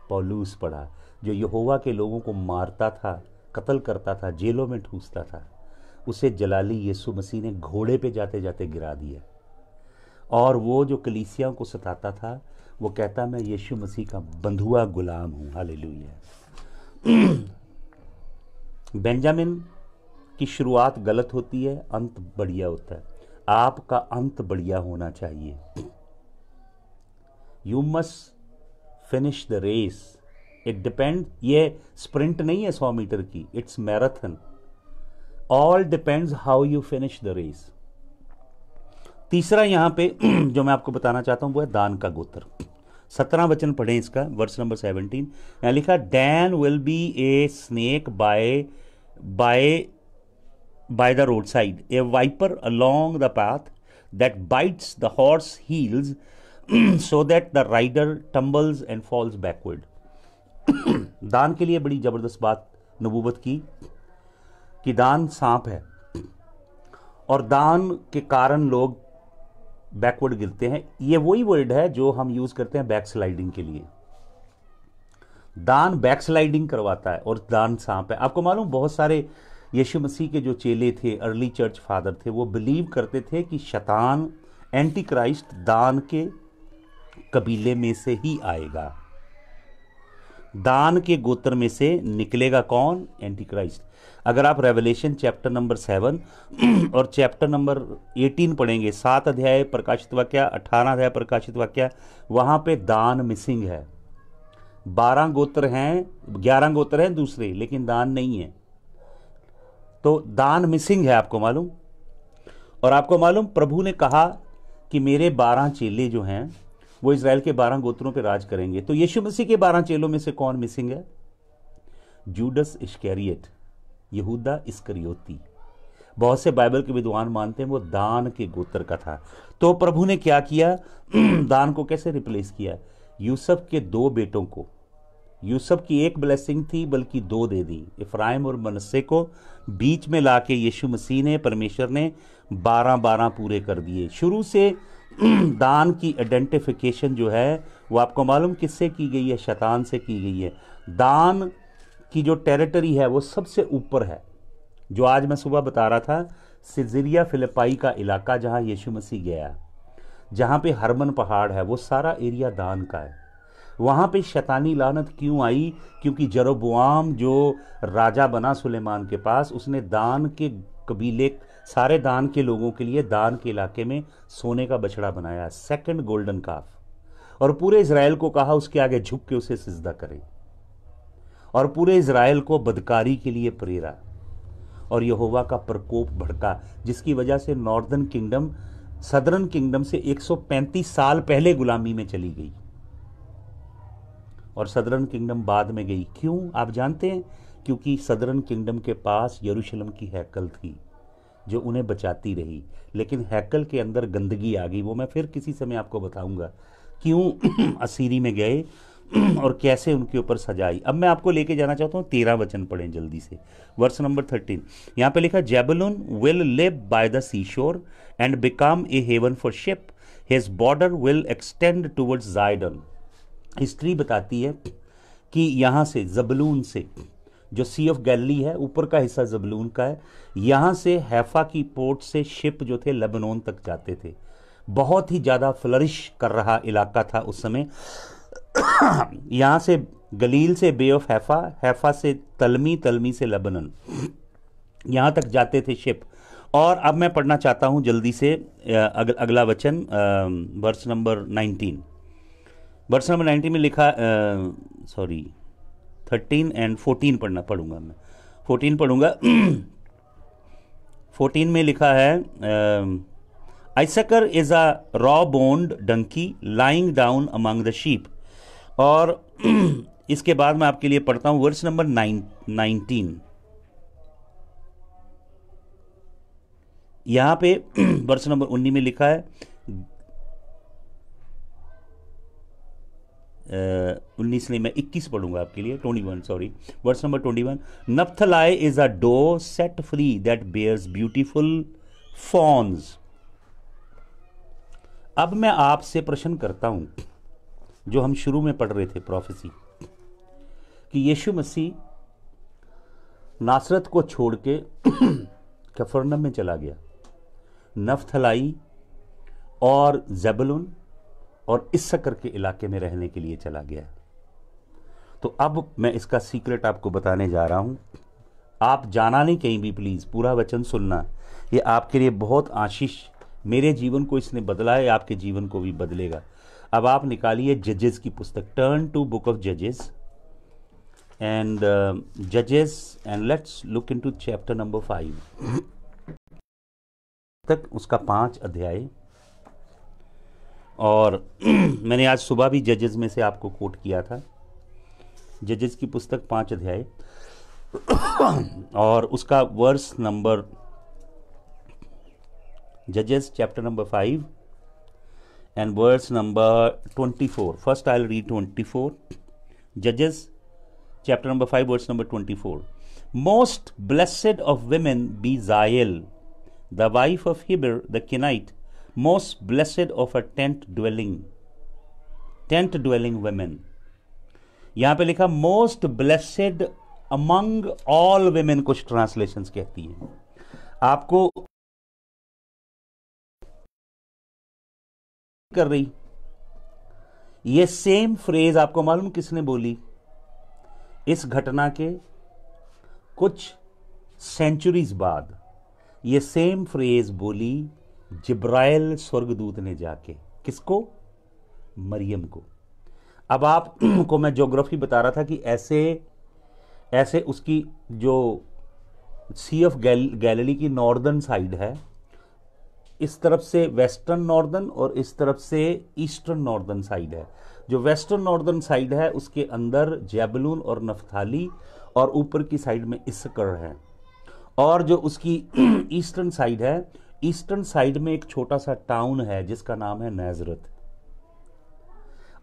पौलुस पड़ा। जो यहोवा के लोगों को मारता था, कत्ल करता था, जेलों में ठूसता था, उसे जलाली यीशु मसीह ने घोड़े पे जाते जाते गिरा दिया। और वो जो कलीसियाओं को सताता था वो कहता मैं यीशु मसीह का बंधुआ गुलाम हूं। हालेलुया। बेंजामिन की शुरुआत गलत होती है, अंत बढ़िया होता है। आपका अंत बढ़िया होना चाहिए। You must finish the race. It depend, ये स्प्रिंट नहीं है 100 मीटर की, it's marathon. All depends how you finish the race. तीसरा यहां पे जो मैं आपको बताना चाहता हूं वो है दान का गोत्र। 17 वचन पढ़ें इसका, वर्स नंबर 17। यहां लिखा, Dan will be a snake by the road side, a viper along the path that bites the horse heels so that the rider tumbles and falls backward. दान के लिए बड़ी जबरदस्त बात नबूवत की कि दान सांप है और दान के कारण लोग बैकवर्ड गिरते हैं। ये वही वर्ड है जो हम यूज करते हैं बैकस्लाइडिंग के लिए। दान बैकस्लाइडिंग करवाता है और दान सांप है। आपको मालूम, बहुत सारे यीशु मसीह के जो चेले थे, अर्ली चर्च फादर थे, वो बिलीव करते थे कि शैतान, एंटी क्राइस्ट दान के कबीले में से ही आएगा। दान के गोत्र में से निकलेगा कौन? Anti Christ. अगर आप रेवलेशन चैप्टर नंबर 7 और चैप्टर नंबर 18 पढ़ेंगे, 7 अध्याय प्रकाशित वाक्य, 18 अध्याय प्रकाशित वाक्य, वहां पे दान मिसिंग है। 12 गोत्र हैं, 11 गोत्र हैं दूसरे, लेकिन दान नहीं है। तो दान मिसिंग है, आपको मालूम। और आपको मालूम, प्रभु ने कहा कि मेरे 12 चेले जो हैं वो इज़राइल के 12 गोत्रों पे राज करेंगे। तो यीशु मसीह के 12 चेलों में से कौन मिसिंग है? जूडस इस्करियोत, यहूदा इस्करियोती। बहुत से बाइबल के विद्वान मानते हैं वो दान के गोत्र का था। तो प्रभु ने क्या किया? दान को कैसे रिप्लेस किया? यूसुफ के 2 बेटों को, यूसुफ की एक ब्लेसिंग थी बल्कि 2 दे दी, इफ्राइम और मनस्से को बीच में लाके यीशु मसीह ने, परमेश्वर ने 12-12 पूरे कर दिए। शुरू से दान की आइडेंटिफिकेशन जो है वो आपको मालूम किससे की गई है? शैतान से की गई है। दान की जो टेरिटरी है वो सबसे ऊपर है, जो आज मैं सुबह बता रहा था, सिजरिया फिलिपाई का इलाका जहां यीशु मसीह गया, जहां पे हरमन पहाड़ है, वो सारा एरिया दान का है। वहां पे शैतानी लानत क्यों आई? क्योंकि जरोबोआम जो राजा बना सुलेमान के पास, उसने दान के कबीले, सारे दान के लोगों के लिए दान के इलाके में सोने का बछड़ा बनाया, सेकंड गोल्डन काफ। और पूरे इज़राइल को कहा उसके आगे झुक के उसे सिजदा करे, और पूरे इज़राइल को बदकारी के लिए प्रेरा, और यहोवा का प्रकोप भड़का, जिसकी वजह से नॉर्दर्न किंगडम सदर्न किंगडम से 135 साल पहले गुलामी में चली गई और सदर्न किंगडम बाद में गई। क्यों आप जानते हैं? क्योंकि सदर्न किंगडम के पास यरूशलेम की हैकल थी जो उन्हें बचाती रही, लेकिन हैकल के अंदर गंदगी आ गई। वो मैं फिर किसी समय आपको बताऊंगा क्यों असीरी में गए और कैसे उनके ऊपर सजाई। अब मैं आपको लेके जाना चाहता हूँ 13 वचन पढ़ें जल्दी से, वर्स नंबर 13। यहाँ पे लिखा, Zebulun will live by the sea shore and become a haven for ship, his border will extend towards Zidon. History बताती है कि यहाँ से जबलून से, जो सी ऑफ गैलिली है, ऊपर का हिस्सा जबलून का है, यहाँ से हैफा की पोर्ट से शिप जो थे लेबनान तक जाते थे। बहुत ही ज़्यादा फ्लरिश कर रहा इलाका था उस समय। यहाँ से गलील से बे ऑफ हैफा, हैफा से तलमी, तलमी से लेबनान, यहाँ तक जाते थे शिप। और अब मैं पढ़ना चाहता हूँ जल्दी से अगला वचन, वर्स नंबर 19। वर्स नंबर 19 में लिखा, 13 एंड 14 पढ़ूंगा मैं, 14 पढ़ूंगा। 14 में लिखा है, Issachar is a raw boned donkey lying down among the sheep. और इसके बाद मैं आपके लिए पढ़ता हूं वर्स नंबर 19। यहां पे वर्स नंबर 19 में लिखा है, 19 नहीं, मैं 21 पढ़ूंगा आपके लिए, 21 sorry, verse number 21। Naphtali is a doe set free that bears beautiful fawns. अब मैं आपसे प्रश्न करता हूं, जो हम शुरू में पढ़ रहे थे प्रोफेसी, कि यीशु मसीह नासरत को छोड़ के कफरनहम में चला गया, नफ्थलाई और ज़ेबुलून और इस्सकर के इलाके में रहने के लिए चला गया। तो अब मैं इसका सीक्रेट आपको बताने जा रहा हूं। आप जाना नहीं कहीं भी, प्लीज पूरा वचन सुनना, ये आपके लिए बहुत आशीष, मेरे जीवन को इसने बदला है, आपके जीवन को भी बदलेगा। अब आप निकालिए जजेस की पुस्तक, टर्न टू बुक ऑफ जजेस एंड जजेस and let's look into chapter number 5 तक, उसका 5 अध्याय। और मैंने आज सुबह भी जजेस में से आपको कोट किया था, जजेस की पुस्तक 5 अध्याय और उसका वर्स नंबर, जजेस chapter number 5 and verse number 24. First I'll read 24. Judges chapter number 5 verse number 24. Most blessed of women be Zael, the wife of Heber the Kenite, most blessed of a tent dwelling women. यहाँ पे लिखा most blessed among all women, कुछ translations कहती हैं। आपको कर रही ये सेम फ्रेज आपको मालूम किसने बोली? इस घटना के कुछ सेंचुरीज बाद ये सेम फ्रेज बोली जिब्राइल स्वर्गदूत ने जाके। किसको? मरियम को। अब आप को मैं ज्योग्राफी बता रहा था कि ऐसे उसकी जो सी ऑफ गैलिली की नॉर्दर्न साइड है, इस तरफ से वेस्टर्न नॉर्दर्न और इस तरफ से ईस्टर्न नॉर्दर्न साइड है। जो वेस्टर्न नॉर्दर्न साइड है उसके अंदर जेबुलून और नफ्ताली और ऊपर की साइड में इस्सकर है। और जो उसकी ईस्टर्न साइड है, ईस्टर्न साइड में एक छोटा सा टाउन है जिसका नाम है नाजरत।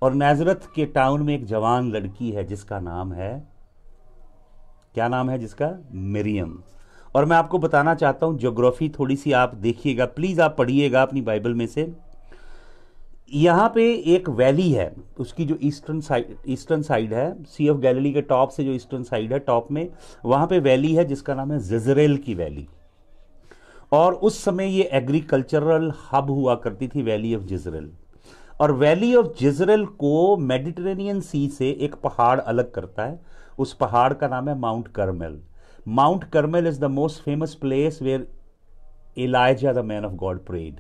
और नाजरत के टाउन में एक जवान लड़की है जिसका नाम है, क्या नाम है जिसका? मरियम। और मैं आपको बताना चाहता हूं, ज्योग्राफी थोड़ी सी आप देखिएगा, प्लीज आप पढ़िएगा अपनी बाइबल में से। यहां पे एक वैली है, उसकी जो ईस्टर्न साइड है, सी ऑफ गैलिली के टॉप से जो ईस्टर्न साइड है, टॉप में वहां पे वैली है जिसका नाम है जिजरेल की वैली। और उस समय ये एग्रीकल्चरल हब हुआ करती थी, वैली ऑफ जिजरेल। और वैली ऑफ जिजरेल को मेडिटेरेनियन सी से एक पहाड़ अलग करता है, उस पहाड़ का नाम है mount Carmel. Mount Carmel is the most famous place where Elijah the man of God prayed.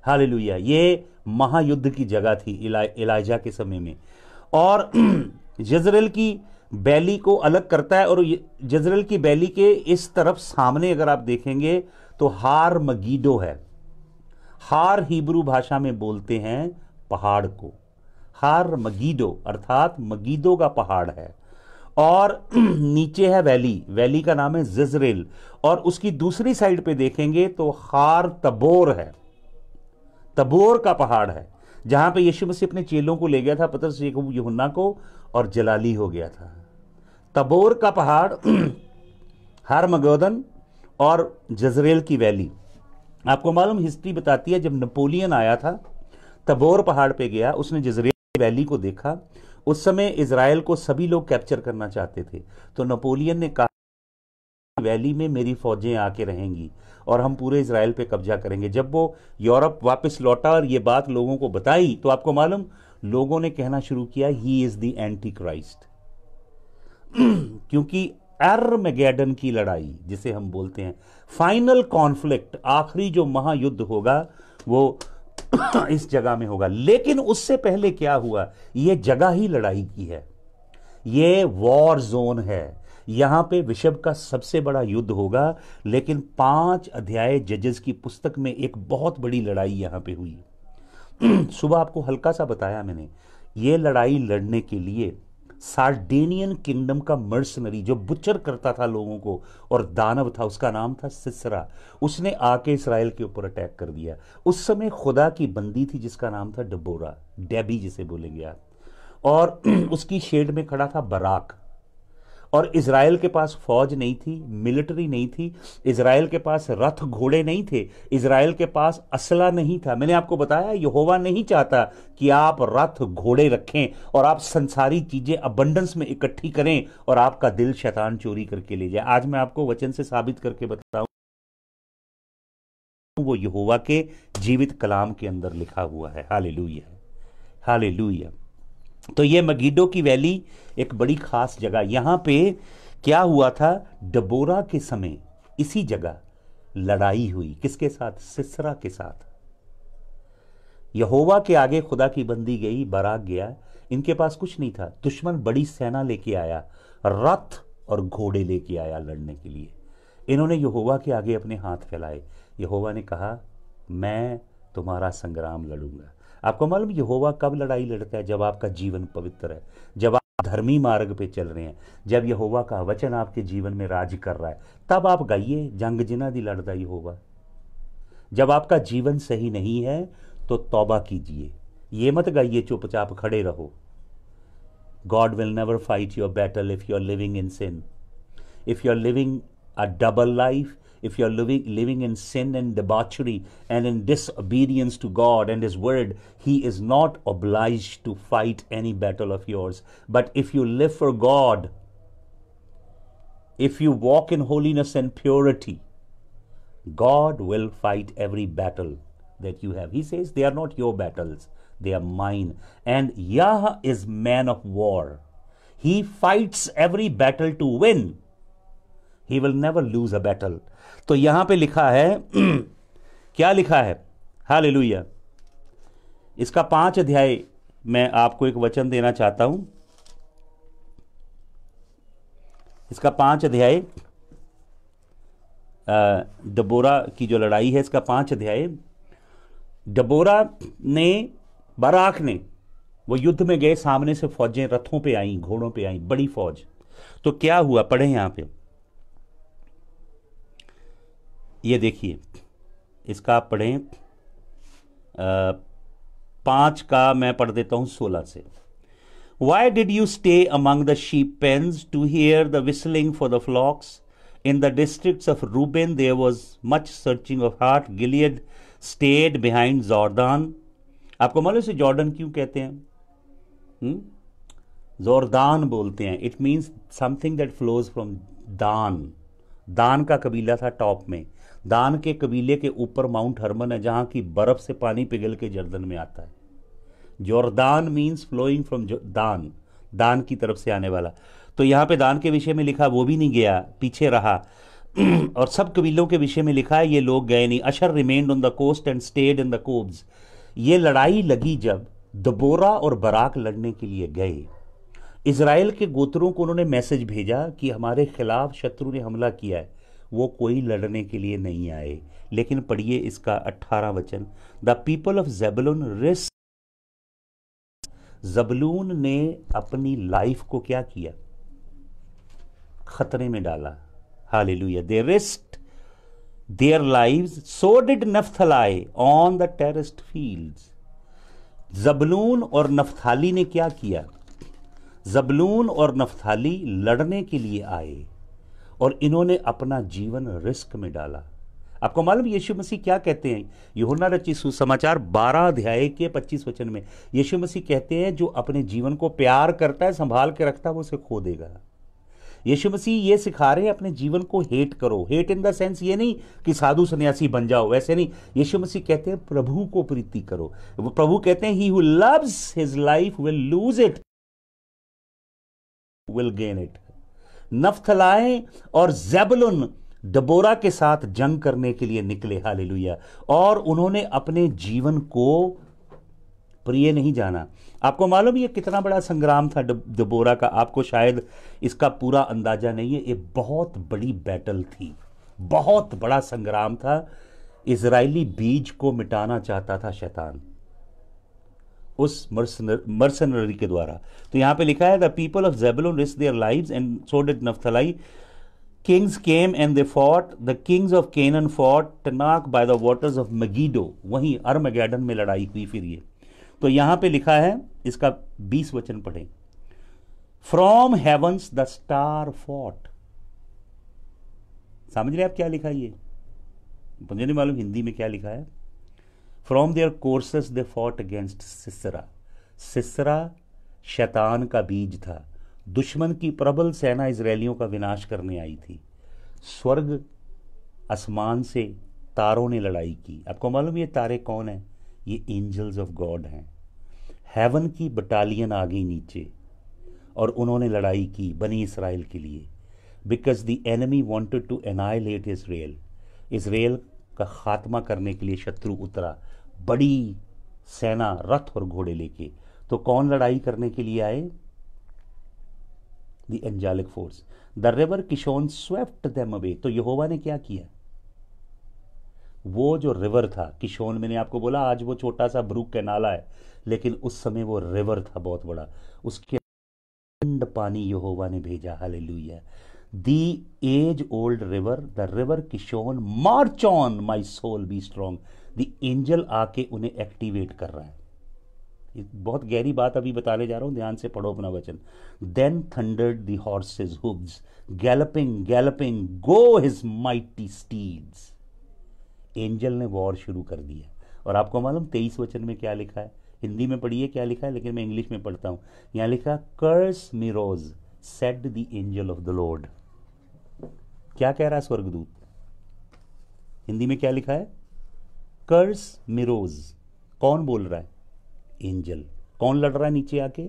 Hallelujah. ये महायुद्ध की जगह थी इलाइजा के समय में। और जजरेल की बैली को अलग करता है, और जजरेल की बैली के इस तरफ सामने अगर आप देखेंगे तो हार मगीडो है। हार हिब्रू भाषा में बोलते हैं पहाड़ को, हार मगीडो अर्थात मगीदो का पहाड़ है। और नीचे है वैली, वैली का नाम है जजरेल। और उसकी दूसरी साइड पे देखेंगे तो हार तबोर है, तबोर का पहाड़ है, जहां पे यीशु मसीह अपने चेलों को ले गया था, पतरस याकूब यूहन्ना को, और जलाली हो गया था। तबोर का पहाड़, हारमगोदन और जजरेल की वैली। आपको मालूम, हिस्ट्री बताती है जब नेपोलियन आया था तबोर पहाड़ पे गया, उसने जजरेल की वैली को देखा। उस समय इजराइल को सभी लोग कैप्चर करना चाहते थे, तो नेपोलियन ने कहा वैली में मेरी फौजें आके रहेंगी और हम पूरे इजराइल पे कब्जा करेंगे। जब वो यूरोप वापस लौटा और ये बात लोगों को बताई, तो आपको मालूम लोगों ने कहना शुरू किया he is the anti Christ. क्योंकि एर्मगेडन की लड़ाई जिसे हम बोलते हैं, फाइनल कॉन्फ्लिक्ट, आखिरी जो महायुद्ध होगा वो इस जगह में होगा। लेकिन उससे पहले क्या हुआ, यह जगह ही लड़ाई की है, ये वॉर जोन है, यहां पे विश्व का सबसे बड़ा युद्ध होगा। लेकिन 5 अध्याय जजेस की पुस्तक में एक बहुत बड़ी लड़ाई यहां पे हुई। सुबह आपको हल्का सा बताया मैंने, ये लड़ाई लड़ने के लिए सार्डेनियन किंगडम का मर्सनरी जो बुचर करता था लोगों को और दानव था, उसका नाम था सिसरा, उसने आके इसराइल के ऊपर अटैक कर दिया। उस समय खुदा की बंदी थी जिसका नाम था डबोरा, डेबी जिसे बोलेंगे आप, और उसकी शेड में खड़ा था बराक। और इजराइल के पास फौज नहीं थी, मिलिट्री नहीं थी, इजराइल के पास रथ घोड़े नहीं थे, इजराइल के पास असला नहीं था। मैंने आपको बताया यहोवा नहीं चाहता कि आप रथ घोड़े रखें और आप संसारी चीजें अबंडेंस में इकट्ठी करें और आपका दिल शैतान चोरी करके ले जाए। आज मैं आपको वचन से साबित करके बताऊं, वो यहोवा के जीवित कलाम के अंदर लिखा हुआ है। Hallelujah, hallelujah. तो ये मगीडो की वैली एक बड़ी खास जगह, यहां पे क्या हुआ था, डबोरा के समय इसी जगह लड़ाई हुई। किसके साथ? सिसरा के साथ। यहोवा के आगे खुदा की बंदी गई, बराक गया, इनके पास कुछ नहीं था, दुश्मन बड़ी सेना लेके आया, रथ और घोड़े लेके आया लड़ने के लिए। इन्होंने यहोवा के आगे अपने हाथ फैलाए। यहोवा ने कहा मैं तुम्हारा संग्राम लड़ूंगा। आपको मालूम यहोवा कब लड़ाई लड़ता है? जब आपका जीवन पवित्र है, जब आप धर्मी मार्ग पे चल रहे हैं, जब यहोवा का वचन आपके जीवन में राज कर रहा है, तब आप गाइए जंग जिना दी लड़दा यहोवा। जब आपका जीवन सही नहीं है तो तौबा कीजिए, ये मत गाइए चुपचाप खड़े रहो। God will never fight your battle if you are living in sin, if you are living a double life, if you're living in sin and debauchery and in disobedience to God and His word, He is not obliged to fight any battle of yours. But if you live for God, if you walk in holiness and purity, God will fight every battle that you have. He says they are not your battles, they are mine. And Yah is man of war. He fights every battle to win. He will never lose a battle. तो यहां पे लिखा है क्या लिखा है? Hallelujah. इसका 5 अध्याय मैं आपको एक वचन देना चाहता हूं। इसका 5 अध्याय डबोरा की जो लड़ाई है, इसका 5 अध्याय, डबोरा ने, बराक ने, वो युद्ध में गए, सामने से फौजें रथों पे आई, घोड़ों पे आई, बड़ी फौज। तो क्या हुआ, पढ़े यहां पे, ये देखिए, इसका आप पढ़ें, 5 का मैं पढ़ देता हूं 16 से। Why did you stay among the sheep pens to hear the whistling for the flocks? In the districts of Reuben there was much searching of heart. Gilead stayed behind Jordan. आपको मालूम से जॉर्डन क्यों कहते हैं? जोरदान बोलते हैं। It means something that flows from दान। दान का कबीला था टॉप में। दान के कबीले के ऊपर माउंट हरमन है, जहां की बर्फ से पानी पिघल के जर्दन में आता है। जोरदान मीन्स फ्लोइंग फ्रॉम दान, दान की तरफ से आने वाला। तो यहां पे दान के विषय में लिखा, वो भी नहीं गया, पीछे रहा। और सब कबीलों के विषय में लिखा है ये लोग गए नहीं। Asher remained on the coast and stayed in the coves. ये लड़ाई लगी जब दबोरा और बराक लड़ने के लिए गए। इजराइल के गोत्रों को उन्होंने मैसेज भेजा कि हमारे खिलाफ शत्रु ने हमला किया है। वो कोई लड़ने के लिए नहीं आए। लेकिन पढ़िए इसका 18 वचन, the people of Zebulun risk. Zebulun ने अपनी लाइफ को क्या किया? खतरे में डाला। हालेलुया। They risked their lives, so did Naphtali on the terraced fields. Zebulun और नफ्ताली ने क्या किया? ज़बूलून और नफ्ताली लड़ने के लिए आए और इन्होंने अपना जीवन रिस्क में डाला। आपको मालूम यीशु मसीह क्या कहते हैं? यूहन्ना रचित सुसमाचार 12 अध्याय के 25 वचन में यीशु मसीह कहते हैं जो अपने जीवन को प्यार करता है, संभाल के रखता है, वो उसे खो देगा। यीशु मसीह ये सिखा रहे हैं अपने जीवन को हेट करो। हेट इन द सेंस ये नहीं कि साधु सन्यासी बन जाओ, वैसे नहीं। यीशु मसीह कहते हैं प्रभु को प्रीति करो। वो प्रभु कहते हैं he who loves his life will lose it, will gain it. Naphtali और ज़ेबुलून दबोरा के साथ जंग करने के लिए निकले। हालेलुया। और उन्होंने अपने जीवन को प्रिय नहीं जाना। आपको मालूम ये कितना बड़ा संग्राम था दबोरा का? आपको शायद इसका पूरा अंदाजा नहीं है। ये बहुत बड़ी बैटल थी, बहुत बड़ा संग्राम था। इजरायली बीज को मिटाना चाहता था शैतान उस मर्सनरी के द्वारा। तो यहां पे लिखा है the people of Zebulun risk their lives and so did Naphtali. Kings came and they fought. The kings of Canaan fought Tanakh by the waters of Megiddo. वहीं अरमगैडन में लड़ाई हुई। फिर ये तो यहां पे लिखा है, इसका 20 वचन पढ़ें। From heavens the star fought. समझ रहे आप क्या लिखा है? ये मुझे नहीं मालूम हिंदी में क्या लिखा है। From their courses they fought against Sisera. सिसरा शैतान का बीज था। दुश्मन की प्रबल सेना इजरायलियों का विनाश करने आई थी। स्वर्ग आसमान से तारों ने लड़ाई की। आपको मालूम ये तारे कौन हैं? ये एंजल्स ऑफ गॉड हैं। हेवन की बटालियन आ गई नीचे और उन्होंने लड़ाई की बनी इसराइल के लिए। Because the enemy wanted to annihilate Israel. Israel का खात्मा करने के लिए शत्रु उतरा, बड़ी सेना रथ और घोड़े लेके। तो कौन लड़ाई करने के लिए आए? The angelic force. The river Kishon swept them away. तो यहोवा ने क्या किया? वो जो रिवर था किशोन, मैंने आपको बोला आज वो छोटा सा ब्रूक का नाला है, लेकिन उस समय वो रिवर था बहुत बड़ा। उसके पानी यहोवा ने भेजा। Hallelujah. The age old river, the river Kishon, march on my soul be strong. The angel आके उन्हें एक्टिवेट कर रहा है। बहुत गहरी बात अभी बताने जा रहा हूं, ध्यान से पढ़ो अपना वचन। Then thundered the horses hooves, galloping galloping go his mighty steeds. Angel ने वॉर शुरू कर दिया। और आपको मालूम 23 वचन में क्या लिखा है? हिंदी में पढ़िए क्या लिखा है, लेकिन मैं इंग्लिश में पढ़ता हूं। यहां लिखा curse Meroz said the angel of the Lord. क्या कह रहा है स्वर्गदूत? हिंदी में क्या लिखा है? कर्स मिरोज। कौन बोल रहा है? एंजल। कौन लड़ रहा है नीचे आके?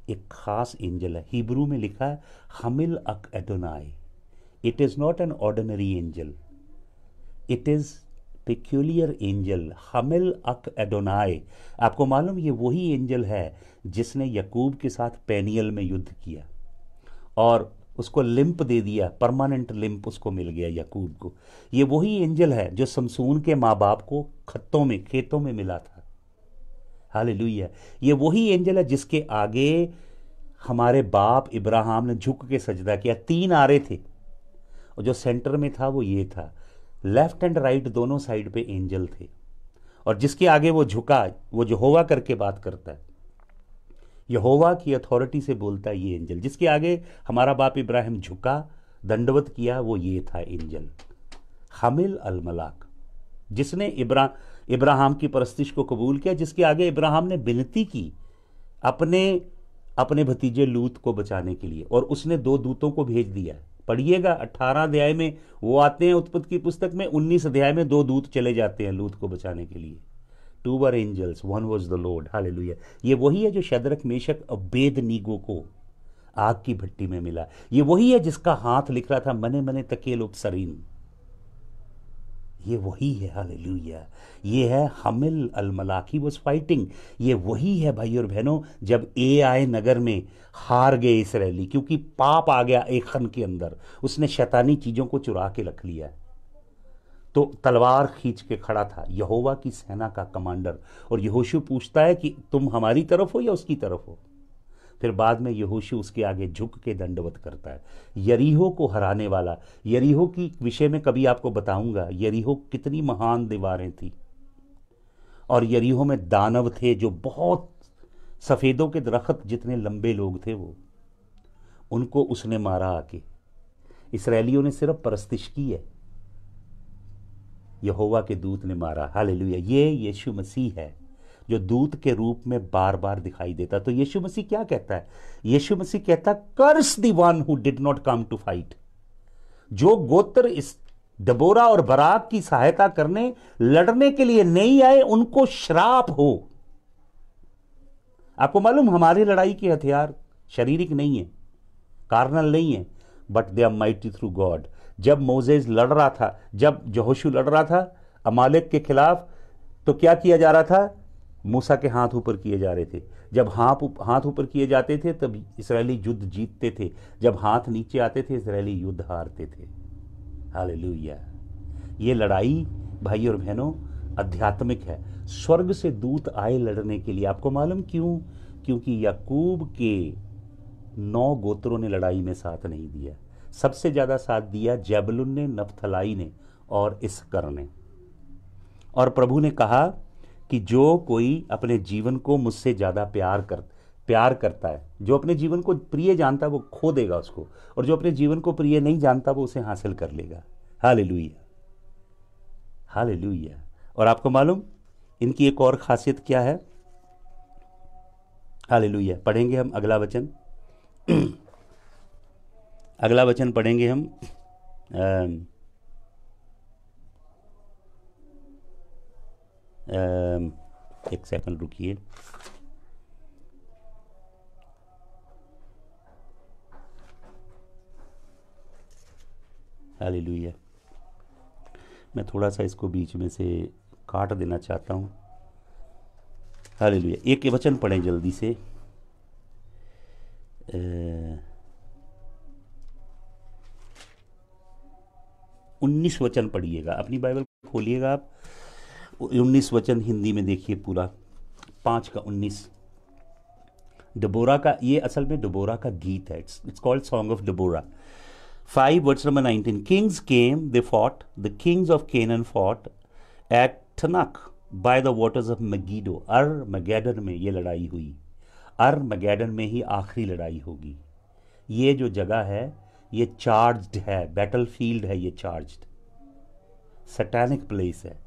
एक खास एंजल है। हिब्रू में लिखा है हमिल अक एडोनाई। It is not an ordinary angel, it is peculiar angel. हमिल अक एडोनाई। आपको मालूम ये वही एंजल है जिसने यकूब के साथ पेनियल में युद्ध किया और उसको लिंप दे दिया, परमानेंट लिंप उसको मिल गया यकूब को। ये वही एंजल है जो समसून के माँ बाप को खेतों में मिला था। हालेलुया। ये वही एंजल है जिसके आगे हमारे बाप इब्राहिम ने झुक के सजदा किया। 3 आरे थे और जो सेंटर में था वो ये था। लेफ्ट एंड राइट दोनों साइड पे एंजल थे और जिसके आगे वो झुका वो यहोवा करके बात करता है। यहोवा की अथॉरिटी से बोलता है ये एंजल। जिसके आगे हमारा बाप इब्राहिम झुका, दंडवत किया, वो ये था एंजल हमिल अल मलाक, जिसने इब्राहिम की परस्तिश को कबूल किया, जिसके आगे इब्राहिम ने विनती की अपने भतीजे लूत को बचाने के लिए, और उसने 2 दूतों को भेज दिया। पढ़िएगा 18 अध्याय में वो आते हैं उत्पत्ति की पुस्तक में, 19 अध्याय में 2 दूत चले जाते हैं लूत को बचाने के लिए। 2 were angels, 1 was the Lord. हालेलुया। ये वही है जो शद्रक मेशक अबेदनीगो को आग की भट्टी में मिला। ये वही है जिसका हाथ लिख रहा था मने मने तकेल उपसरीन। ये वही है, हालेलुया। ये है हमिल अल मलाकी वाज फाइटिंग। ये वही है भाई और बहनों, जब आए नगर में हार गए इसराइली, क्योंकि पाप आ गया एकन के अंदर, उसने शैतानी चीजों को चुरा के रख लिया। तो तलवार खींच के खड़ा था यहोवा की सेना का कमांडर, और यहोशू पूछता है कि तुम हमारी तरफ हो या उसकी तरफ हो। फिर बाद में यहोशू उसके आगे झुक के दंडवत करता है। यरीहो को हराने वाला, यरीहो की विषय में कभी आपको बताऊंगा, यरीहो कितनी महान दीवारें थी, और यरीहो में दानव थे जो बहुत सफेदों के दरख्त जितने लंबे लोग थे, वो उनको उसने मारा आके। इसराइलियों ने सिर्फ परस्तिश की है, यहोवा के दूत ने मारा। हालेलुया। ये यीशु मसीह है जो दूत के रूप में बार बार दिखाई देता। तो यीशु मसीह क्या कहता है? यीशु मसीह कहता, curse the one who did not come to fight. जो गोत्र इस डबोरा और बराक की सहायता करने, लड़ने के लिए नहीं आए, उनको श्राप हो। आपको मालूम, हमारी लड़ाई के हथियार शारीरिक नहीं है, कार्नल नहीं है, but they are mighty through God. जब मोजेस लड़ रहा था, जब यहोशू लड़ रहा था अमालेक के खिलाफ, तो क्या किया जा रहा था? मूसा के हाथ ऊपर किए जा रहे थे। जब हाथ ऊपर किए जाते थे तब इस्राएली युद्ध जीतते थे, जब हाथ नीचे आते थे इस्राएली युद्ध हारते थे। हालेलुया। ये लड़ाई भाई और बहनों आध्यात्मिक है। स्वर्ग से दूत आए लड़ने के लिए। आपको मालूम क्यों? क्योंकि याकूब के 9 गोत्रों ने लड़ाई में साथ नहीं दिया। सबसे ज्यादा साथ दिया जबुलून ने, नप्तलाई ने और इसकर ने। और प्रभु ने कहा कि जो कोई अपने जीवन को मुझसे ज्यादा प्यार करता है, जो अपने जीवन को प्रिय जानता है, वो खो देगा उसको, और जो अपने जीवन को प्रिय नहीं जानता वो उसे हासिल कर लेगा। Hallelujah, hallelujah. और आपको मालूम इनकी एक और खासियत क्या है? हालेलुया। पढ़ेंगे हम अगला वचन। अगला वचन पढ़ेंगे हम एक सेकंड रुकिए। हालेलुया। मैं थोड़ा सा इसको बीच में से काट देना चाहता हूँ। हालेलुया। एक वचन पढ़ें जल्दी से। 19 वचन पढ़िएगा, अपनी बाइबल खोलिएगा आप। 19 वचन हिंदी में देखिए पूरा, 5 का 19। डबोरा का, ये असल में डबोरा का गीत है। It's called song of Deborah. 5 verse number 19। Kings came, they fought, the kings of Canaan fought at Taanach by the waters of Megiddo. Armageddon में ये लड़ाई हुई। अर-मगेडन में ही आखिरी लड़ाई होगी। ये जो जगह है ये चार्ज्ड है, बैटलफील्ड है, ये चार्ज्ड सैटानिक प्लेस है।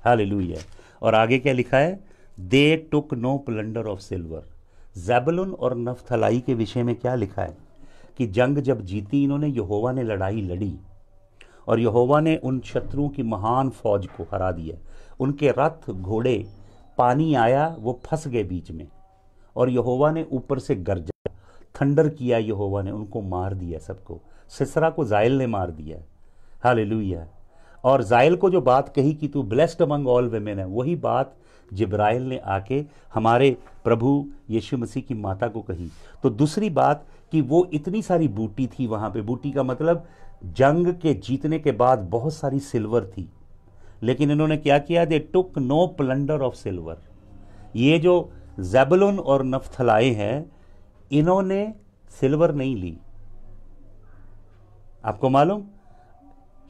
हालेलुया। और आगे क्या लिखा है? They took no plunder of silver. Zebulun और नप्तली के विषय में क्या लिखा है कि जंग जब जीती इन्होंने, यहोवा ने लड़ाई लड़ी और यहोवा ने उन शत्रुओं की महान फौज को हरा दिया। उनके रथ घोड़े, पानी आया, वो फंस गए बीच में, और यहोवा ने ऊपर से गरजा, थंडर किया, यहोवा ने उनको मार दिया सबको। सिसरा को जायल ने मार दिया। हालेलुया। और जायल को जो बात कही कि तू ब्लेस्ड अमंग ऑल वेमेन है, वही बात जिब्राइल ने आके हमारे प्रभु यीशु मसीह की माता को कही। तो दूसरी बात कि वो इतनी सारी बूटी थी वहां पे। बूटी का मतलब जंग के जीतने के बाद बहुत सारी सिल्वर थी, लेकिन इन्होंने क्या किया? They took no plunder of silver. ये जो ज़ेबुलून और नप्तली हैं, इन्होंने सिल्वर नहीं ली। आपको मालूम,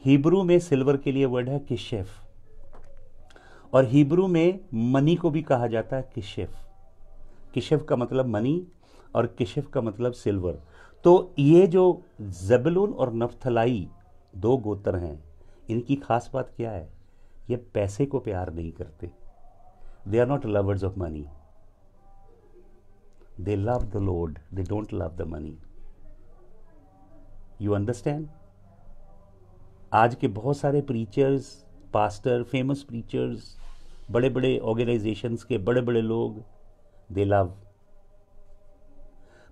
हिब्रू में सिल्वर के लिए वर्ड है किशेफ, और हिब्रू में मनी को भी कहा जाता है किशेफ। किशेफ का मतलब मनी और किशेफ का मतलब सिल्वर। तो ये जो ज़ेबुलून और नप्तली 2 गोत्र हैं, इनकी खास बात क्या है? ये पैसे को प्यार नहीं करते। They are not lovers of money, they love the lord, they don't love the money. You understand? आज के बहुत सारे प्रीचर्स, पास्टर, फेमस प्रीचर्स, बड़े बड़े ऑर्गेनाइजेशंस के बड़े बड़े लोग, दे लव,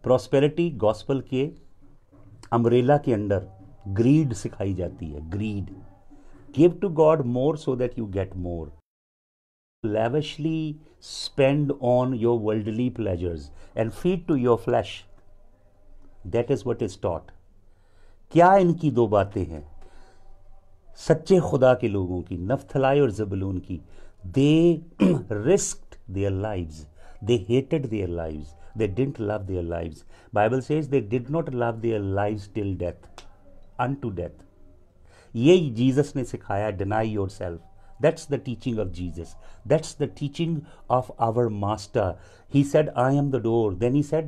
प्रॉस्पेरिटी गॉस्पल के अम्ब्रेला के अंडर ग्रीड सिखाई जाती है। Greed, give to God more so that you get more, lavishly spend on your worldly pleasures and feed to your flesh. That is what is taught. क्या इनकी दो बातें हैं सच्चे खुदा के लोगों की, नफ्थलाई और ज़बूलून की? They risked their lives, they hated their lives, they didn't love their lives. Bible says they did not love their lives till death, unto death. ये जीसस ने सिखाया, deny yourself. That's the teaching of Jesus. That's the teaching of our master. He said, I am the door. Then he said,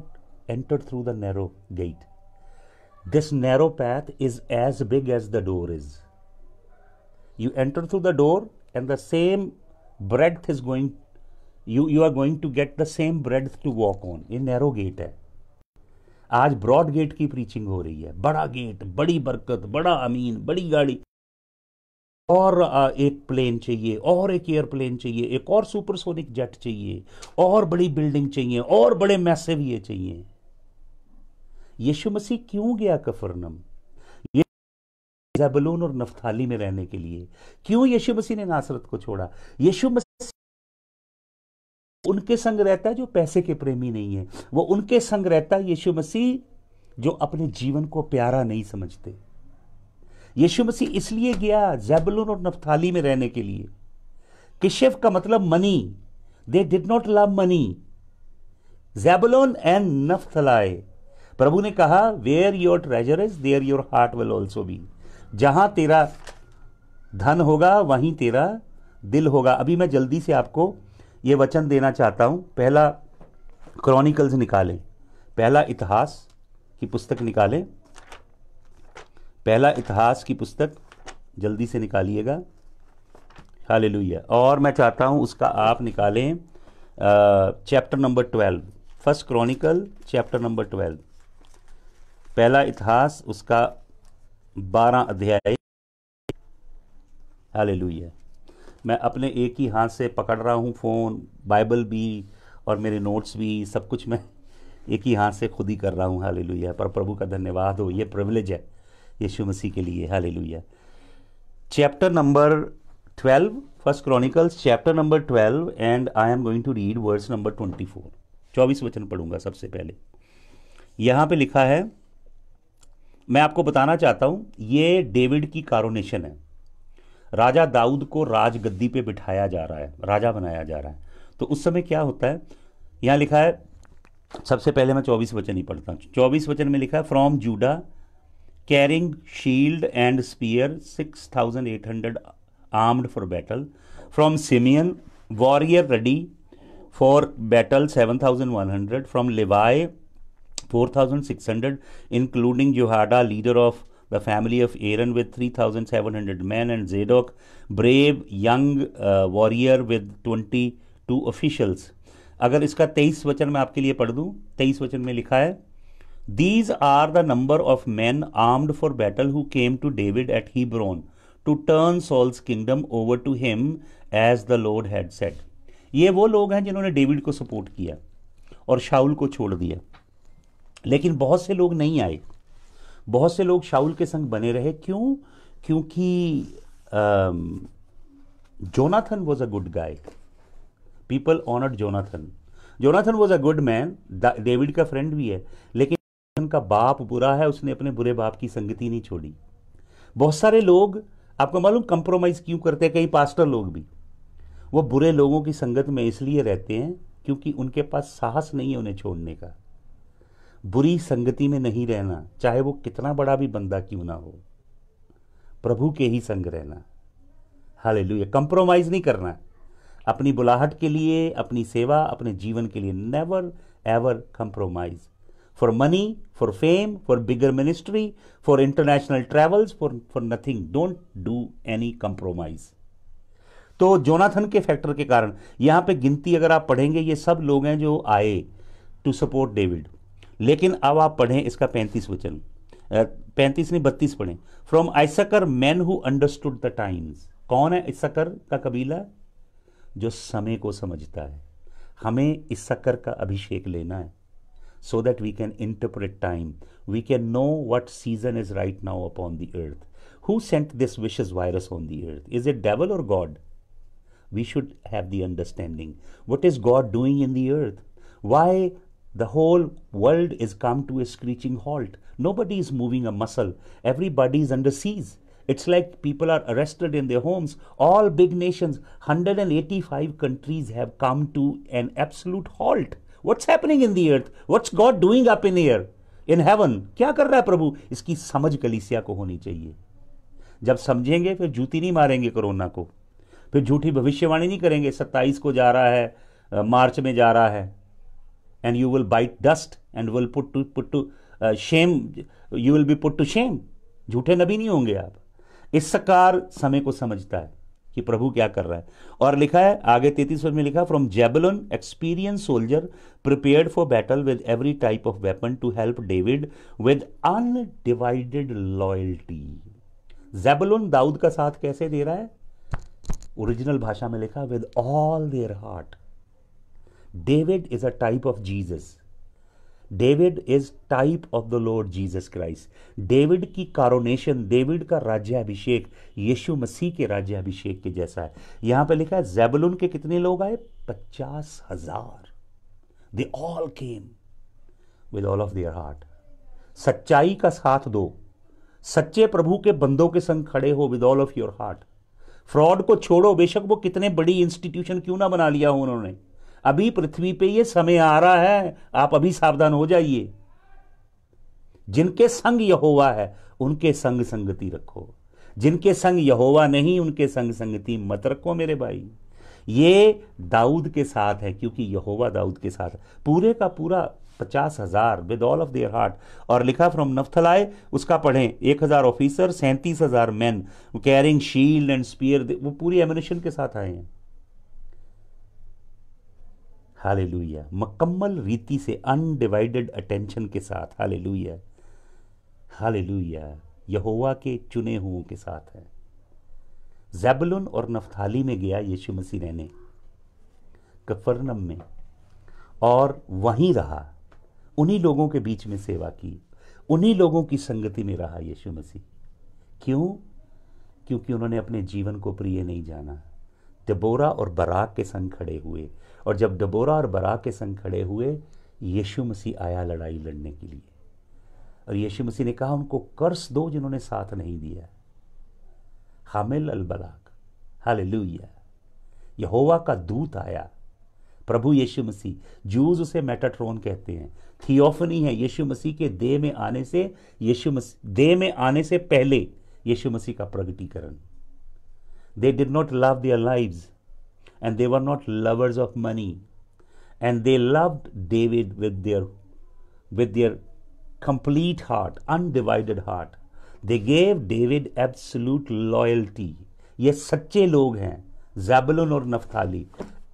enter through the narrow gate. This narrow path is as big as the door is. You enter through the door and the same breadth is going, you are going to get the same breadth to walk on. ये narrow gate है। आज broad gate की preaching हो रही है, बड़ा gate, बड़ी बरकत, बड़ा अमीन, बड़ी गाड़ी, और एक प्लेन चाहिए, और एक एयरप्लेन चाहिए, एक और सुपरसोनिक जेट चाहिए, और बड़ी बिल्डिंग चाहिए, और बड़े मैसिव ये चाहिए। यीशु मसीह क्यों गया कफरनम? ये ज़बूलून और नफ्ताली में रहने के लिए। क्यों यीशु मसीह ने नासरत को छोड़ा? यीशु मसीह उनके संग रहता है जो पैसे के प्रेमी नहीं है, वो उनके संग रहता है यीशु मसीह जो अपने जीवन को प्यारा नहीं समझते। यीशु मसीह इसलिए गया ज़बूलून और नफ्ताली में रहने के लिए। किशेफ का मतलब money, they did not love money. Zebulun and Naphtali, प्रभु ने कहा where your treasure is there your heart will also be. जहां तेरा धन होगा वहीं तेरा दिल होगा। अभी मैं जल्दी से आपको ये वचन देना चाहता हूं। पहला क्रॉनिकल्स निकालें, पहला इतिहास की पुस्तक निकालें, पहला इतिहास की पुस्तक जल्दी से निकालिएगा। हालेलुया। और मैं चाहता हूं उसका आप निकालें chapter number 12, first Chronicle chapter number 12, पहला इतिहास उसका 12 अध्याय। हालेलुया। मैं अपने एक ही हाथ से पकड़ रहा हूं फ़ोन, बाइबल भी और मेरे नोट्स भी, सब कुछ मैं एक ही हाथ से खुद ही कर रहा हूं। हालेलुया। पर प्रभु का धन्यवाद हो, ये प्रिविलेज है यीशु मसीह के लिए। Hallelujah. Chapter number 12, first Chronicles chapter number 12, and I am going to read verse number 24। 24 वचन पढ़ूंगा सबसे पहले। यहां पे लिखा है, मैं आपको बताना चाहता हूं, ये डेविड की कारोनेशन है। राजा दाऊद को राजगद्दी पे बिठाया जा रहा है, राजा बनाया जा रहा है। तो उस समय क्या होता है, यहां लिखा है, सबसे पहले मैं 24 वचन ही पढ़ता हूं। 24 वचन में लिखा है, from Judah carrying shield and spear 6,800 armed for battle. From Simeon, warrior ready for battle 7,100. From Levi, 4,600, including Jehoiada, leader of the family of Aaron, with 3,700 men, and Zadok, brave young warrior with 22 officials. अगर इसका 23 वचन मैं आपके लिए पढ़ दूं, 23 वचन में लिखा है, These are the number of men armed for battle who came to David at Hebron to turn Saul's kingdom over to him as the Lord had said. ये वो लोग हैं जिन्होंने डेविड को सपोर्ट किया और शाऊल को छोड़ दिया। लेकिन बहुत से लोग नहीं आए, बहुत से लोग शाऊल के संग बने रहे। क्यों? क्योंकि Jonathan was a good guy. People honoured Jonathan. Jonathan was a good man, David का फ्रेंड भी है, लेकिन उनका बाप बुरा है, उसने अपने बुरे बाप की संगति नहीं छोड़ी। बहुत सारे लोग, आपको मालूम कंप्रोमाइज क्यों करते हैं? कई पास्टर लोग भी वो बुरे लोगों की संगत में इसलिए रहते हैं क्योंकि उनके पास साहस नहीं है उन्हें छोड़ने का। बुरी संगति में नहीं रहना, चाहे वो कितना बड़ा भी बंदा क्यों ना हो, प्रभु के ही संग रहना। हालेलुया। कंप्रोमाइज नहीं करना अपनी बुलाहट के लिए, अपनी सेवा, अपने जीवन के लिए। Never ever compromise for money, for fame, for bigger ministry, for international travels, for nothing. Don't do any compromise. तो जोनाथन के फैक्टर के कारण यहां पे गिनती अगर आप पढ़ेंगे, ये सब लोग हैं जो आए टू सपोर्ट डेविड। लेकिन अब आप पढ़ें इसका 35 वचन, 35 नहीं 32 पढ़ें। From Issachar man who understood the times. कौन है इस्सकर का कबीला? जो समय को समझता है। हमें इस्सकर का अभिषेक लेना है। so that we can interpret time. We can know what season is right now upon the earth. Who sent this vicious virus on the earth? Is it devil or God? We should have the understanding. What is God doing in the earth? Why the whole world is come to a screeching halt? Nobody is moving a muscle. Everybody is under siege. It's like people are arrested in their homes. All big nations, 185 countries have come to an absolute halt. What's happening in the earth? What's God doing up in air? In heaven? क्या कर रहा है प्रभु? इसकी समझ कलीसिया को होनी चाहिए. जब समझेंगे फिर जूती नहीं मारेंगे कोरोना को, फिर झूठी भविष्यवाणी नहीं करेंगे. 27 को जा रहा है, मार्च में जा रहा है, and you will bite dust and will put to shame, you will be put to shame. झूठे नबी नहीं होंगे आप. इस सरकार समय को समझता है कि प्रभु क्या कर रहा है. और लिखा है आगे 33 में लिखा, from Zebulun experience soldier prepared for battle with every type of weapon to help David with undivided loyalty. Zebulun दाऊद का साथ कैसे दे रहा है? ओरिजिनल भाषा में लिखा with all their heart. David is a type of Jesus. David is type of the Lord Jesus Christ. David की कारोनेशन, डेविड का राज्याभिषेक यीशु मसीह के राज्याभिषेक के जैसा है. यहां पे लिखा है जेबुलून के कितने लोग आए? 50,000. They all came with all of their heart. सच्चाई का साथ दो, सच्चे प्रभु के बंदों के संग खड़े हो with all of your heart. Fraud को छोड़ो, बेशक वो कितने बड़ी इंस्टीट्यूशन क्यों ना बना लिया हो उन्होंने. अभी पृथ्वी पे ये समय आ रहा है, आप अभी सावधान हो जाइए. जिनके संग यहोवा है उनके संग संगति रखो. जिनके संग यहोवा नहीं उनके संग संगति मत रखो मेरे भाई. ये दाऊद के साथ है क्योंकि यहोवा दाऊद के साथ है. पूरे का पूरा 50,000 with all of their heart. और लिखा फ्रॉम नफ्थलाई, उसका पढ़ें, 1,000 officer, 37,000 man carrying shield and spear. वो पूरी एमिनेशन के साथ आए हैं. हालेलुया. मुकम्मल रीति से, अनडिवाइडेड अटेंशन के साथ. Hallelujah, hallelujah. यहोवा के चुने हुओं के साथ है. ज़ेबुलून और नफ्ताली में गया यीशु मसीह रहने, कफरनम में, और वहीं रहा. उन्हीं लोगों के बीच में सेवा की, उन्हीं लोगों की संगति में रहा यीशु मसीह. क्यों? क्योंकि उन्होंने अपने जीवन को प्रिय नहीं जाना. दबोरा और बराक के संग खड़े हुए, और जब दबोरा और बराक के संग खड़े हुए, यीशु मसीह आया लड़ाई लड़ने के लिए. और यीशु मसीह ने कहा उनको कर्स दो जिन्होंने साथ नहीं दिया. हामिल अल बलाक. हालेलुया. यहोवा का दूत आया, प्रभु यीशु मसीह. जूस उसे मेटाट्रोन कहते हैं. थियोफनी है यीशु मसीह के देह में आने से, यीशु मसीह देह में आने से पहले यीशु मसीह का प्रगटीकरण. They did not love their lives, and they were not lovers of money, and they loved David with their complete heart, undivided heart. They gave David absolute loyalty. ये सच्चे लोग हैं. ज़ेबुलून और नफ्ताली,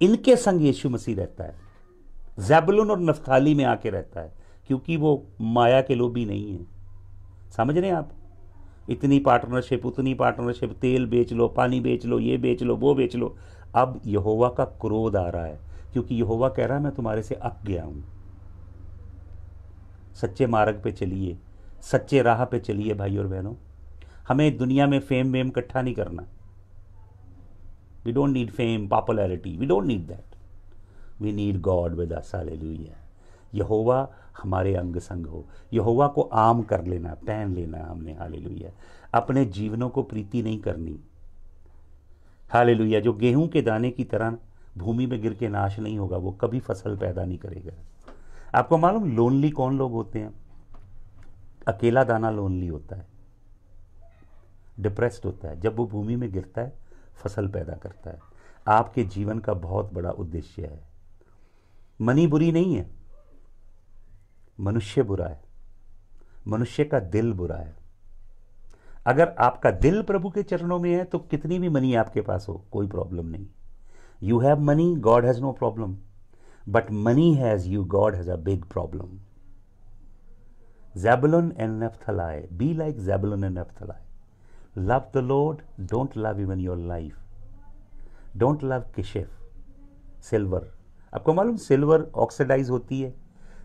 इनके संग यीशु मसीह रहता है. ज़ेबुलून और नफ्ताली में आके रहता है, क्योंकि वो माया के लोभी नहीं है. समझ रहे हैं आप? इतनी पार्टनरशिप, उतनी पार्टनरशिप, तेल बेच लो, पानी बेच लो, ये बेच लो, वो बेच लो. अब यहोवा का क्रोध आ रहा है, क्योंकि यहोवा कह रहा है मैं तुम्हारे से अक गया हूं. सच्चे मार्ग पे चलिए, सच्चे राह पे चलिए भाई और बहनों. हमें दुनिया में फेम वेम इकट्ठा नहीं करना. We don't need fame, popularity. We don't need that. We need God with us. हालेलुया. यहोवा हमारे अंग संग हो. यहोवा को आम कर लेना, पहन लेना हमने. हालेलुया. अपने जीवनों को प्रीति नहीं करनी. हालेलुया. जो गेहूं के दाने की तरह भूमि में गिर के नाश नहीं होगा, वो कभी फसल पैदा नहीं करेगा. आपको मालूम लोनली कौन लोग होते हैं? अकेला दाना लोनली होता है, डिप्रेस्ड होता है. जब वो भूमि में गिरता है, फसल पैदा करता है. आपके जीवन का बहुत बड़ा उद्देश्य है. मनी बुरी नहीं है, मनुष्य बुरा है. मनुष्य का दिल बुरा है. अगर आपका दिल प्रभु के चरणों में है तो कितनी भी मनी आपके पास हो, कोई प्रॉब्लम नहीं. You have money, God has no problem. But money has you, God has a big problem. Zebulun and Naphtali, be like Zebulun and Naphtali. Love the Lord, don't love even your life. Don't love किशेफ, silver. आपको मालूम silver oxidise होती है,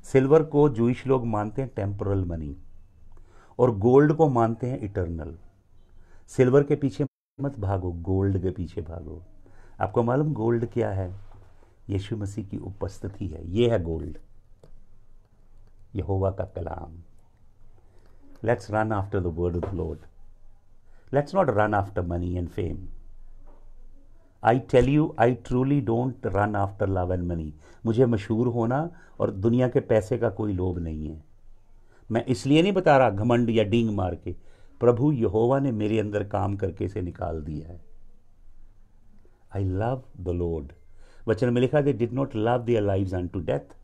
silver को Jewish लोग मानते हैं temporal money, और गोल्ड को मानते हैं इटर्नल। सिल्वर के पीछे मत भागो, गोल्ड के पीछे भागो। आपको मालूम गोल्ड क्या है? यीशु मसीह की उपस्थिति है। ये है गोल्ड, यहोवा का कलाम। Let's run after the word of the Lord. Let's not run after money and fame. I tell you, I truly don't run after love and money. मुझे मशहूर होना और दुनिया के पैसे का कोई लोभ नहीं है। मैं इसलिए नहीं बता रहा घमंड या डींग मार के। प्रभु यहोवा ने मेरे अंदर काम करके इसे निकाल दिया है। I love the Lord. वचन में लिखा, दे did not love their lives unto death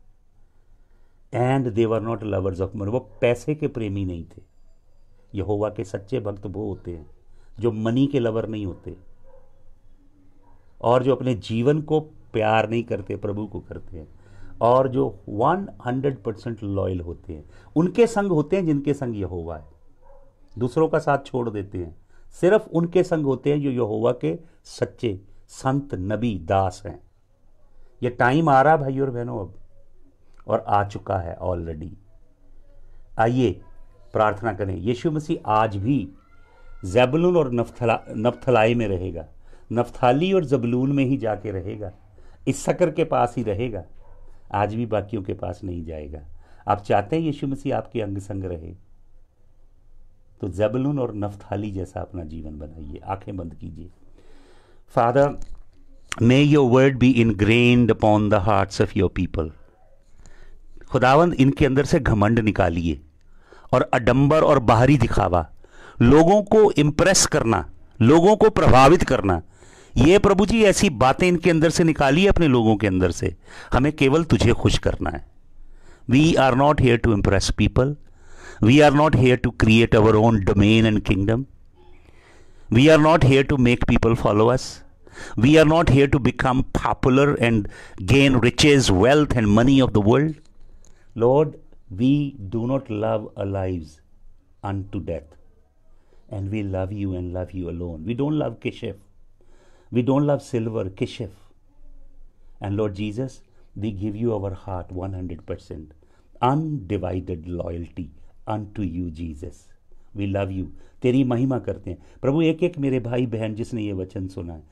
and they were not lovers of money. वो पैसे के प्रेमी नहीं थे। यहोवा के सच्चे भक्त वो होते हैं जो मनी के लवर नहीं होते, और जो अपने जीवन को प्यार नहीं करते, प्रभु को करते हैं, और जो 100% लॉयल होते हैं। उनके संग होते हैं जिनके संग यहोवा है। दूसरों का साथ छोड़ देते हैं। सिर्फ उनके संग होते हैं जो यहोवा के सच्चे संत, नबी, दास हैं। ये टाइम आ रहा भाई और बहनों अब, और आ चुका है ऑलरेडी। आइए प्रार्थना करें। यीशु मसीह आज भी ज़ेबुलून और नप्थलाई में रहेगा। नप्थाली और ज़बूलून में ही जाके रहेगा। इस्सकर के पास ही रहेगा। आज भी बाकियों के पास नहीं जाएगा। आप चाहते हैं यीशु मसीह आपके अंग संग रहे, तो ज़ेबुलून और नप्थाली जैसा अपना जीवन बनाइए। आंखें बंद कीजिए। Father, may your word be ingrained upon the hearts of your people. खुदावंद, इनके अंदर से घमंड निकालिए और अडंबर और बाहरी दिखावा, लोगों को इंप्रेस करना, लोगों को प्रभावित करना, ये प्रभु जी ऐसी बातें इनके अंदर से निकालिए अपने लोगों के अंदर से। हमें केवल तुझे खुश करना है। We are not here to impress people. We are not here to create our own domain and kingdom. We are not here to make people follow us. We are not here to become popular and gain riches, wealth and money of the world. Lord, we do not love our lives unto death, and we love you and love you alone. We don't love kishef. We don't love silver, kishef. And Lord Jesus, we give you our heart 100%. Undivided loyalty unto you, Jesus. We love you. तेरी महिमा करते हैं प्रभु। एक एक मेरे भाई बहन जिसने ये वचन सुना है,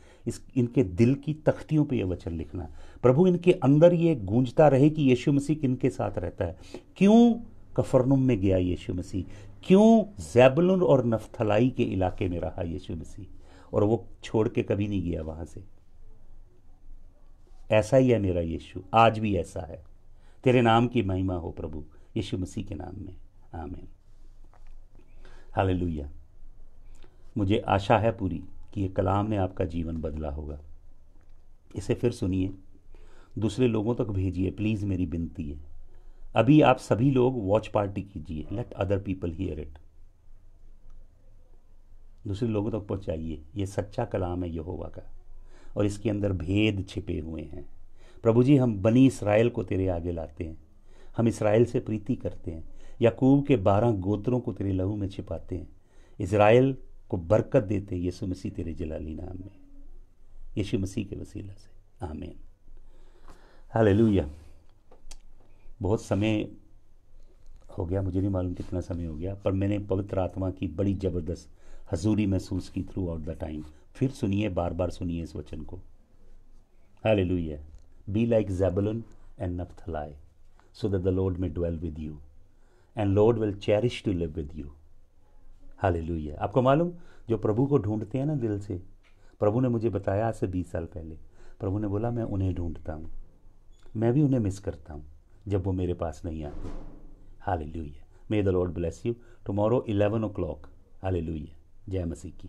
इनके दिल की तख्तियों पे ये वचन लिखना प्रभु। इनके अंदर ये गूंजता रहे कि यीशु मसीह किनके साथ रहता है। क्यों कफरनुम में गया यीशु मसीह? क्यों ज़ेबुलून और नप्थलाई के इलाके में रहा यीशु मसीह, और वो छोड़ के कभी नहीं गया वहां से? ऐसा ही है मेरा यीशु, आज भी ऐसा है। तेरे नाम की महिमा हो प्रभु, यीशु मसीह के नाम में, आमीन। हालेलुया। मुझे आशा है पूरी कि ये कलाम ने आपका जीवन बदला होगा। इसे फिर सुनिए, दूसरे लोगों तक भेजिए प्लीज़, मेरी विनती है। अभी आप सभी लोग वॉच पार्टी कीजिए। Let other people here it. दूसरे लोगों तक पहुंचाइए। ये सच्चा कलाम है यहोवा का, और इसके अंदर भेद छिपे हुए हैं। प्रभु जी, हम बनी इसराइल को तेरे आगे लाते हैं। हम इसराइल से प्रीति करते हैं। याकूब के 12 गोत्रों को तेरे लहू में छिपाते हैं। इसराइल को बरकत देते यीशु मसीह तेरे जलाली नाम में, यीशु मसीह के वसीला से, आमीन। हालेलुया। बहुत समय हो गया, मुझे नहीं मालूम कितना समय हो गया, पर मैंने पवित्र आत्मा की बड़ी ज़बरदस्त हजूरी महसूस की थ्रू आउट द टाइम। फिर सुनिए, बार बार सुनिए इस वचन को। हालेलुया। Be like Zebulun and Naphtali, so that the Lord may dwell with you, and Lord will cherish to live with you. Hallelujah. आपको मालूम, जो प्रभु को ढूंढते हैं ना दिल से, प्रभु ने मुझे बताया आज से 20 साल पहले, प्रभु ने बोला मैं उन्हें ढूंढता हूँ। मैं भी उन्हें मिस करता हूँ जब वो मेरे पास नहीं आते। Hallelujah. May the Lord bless you. Tomorrow 11 o'clock। Hallelujah. जय मसीह की।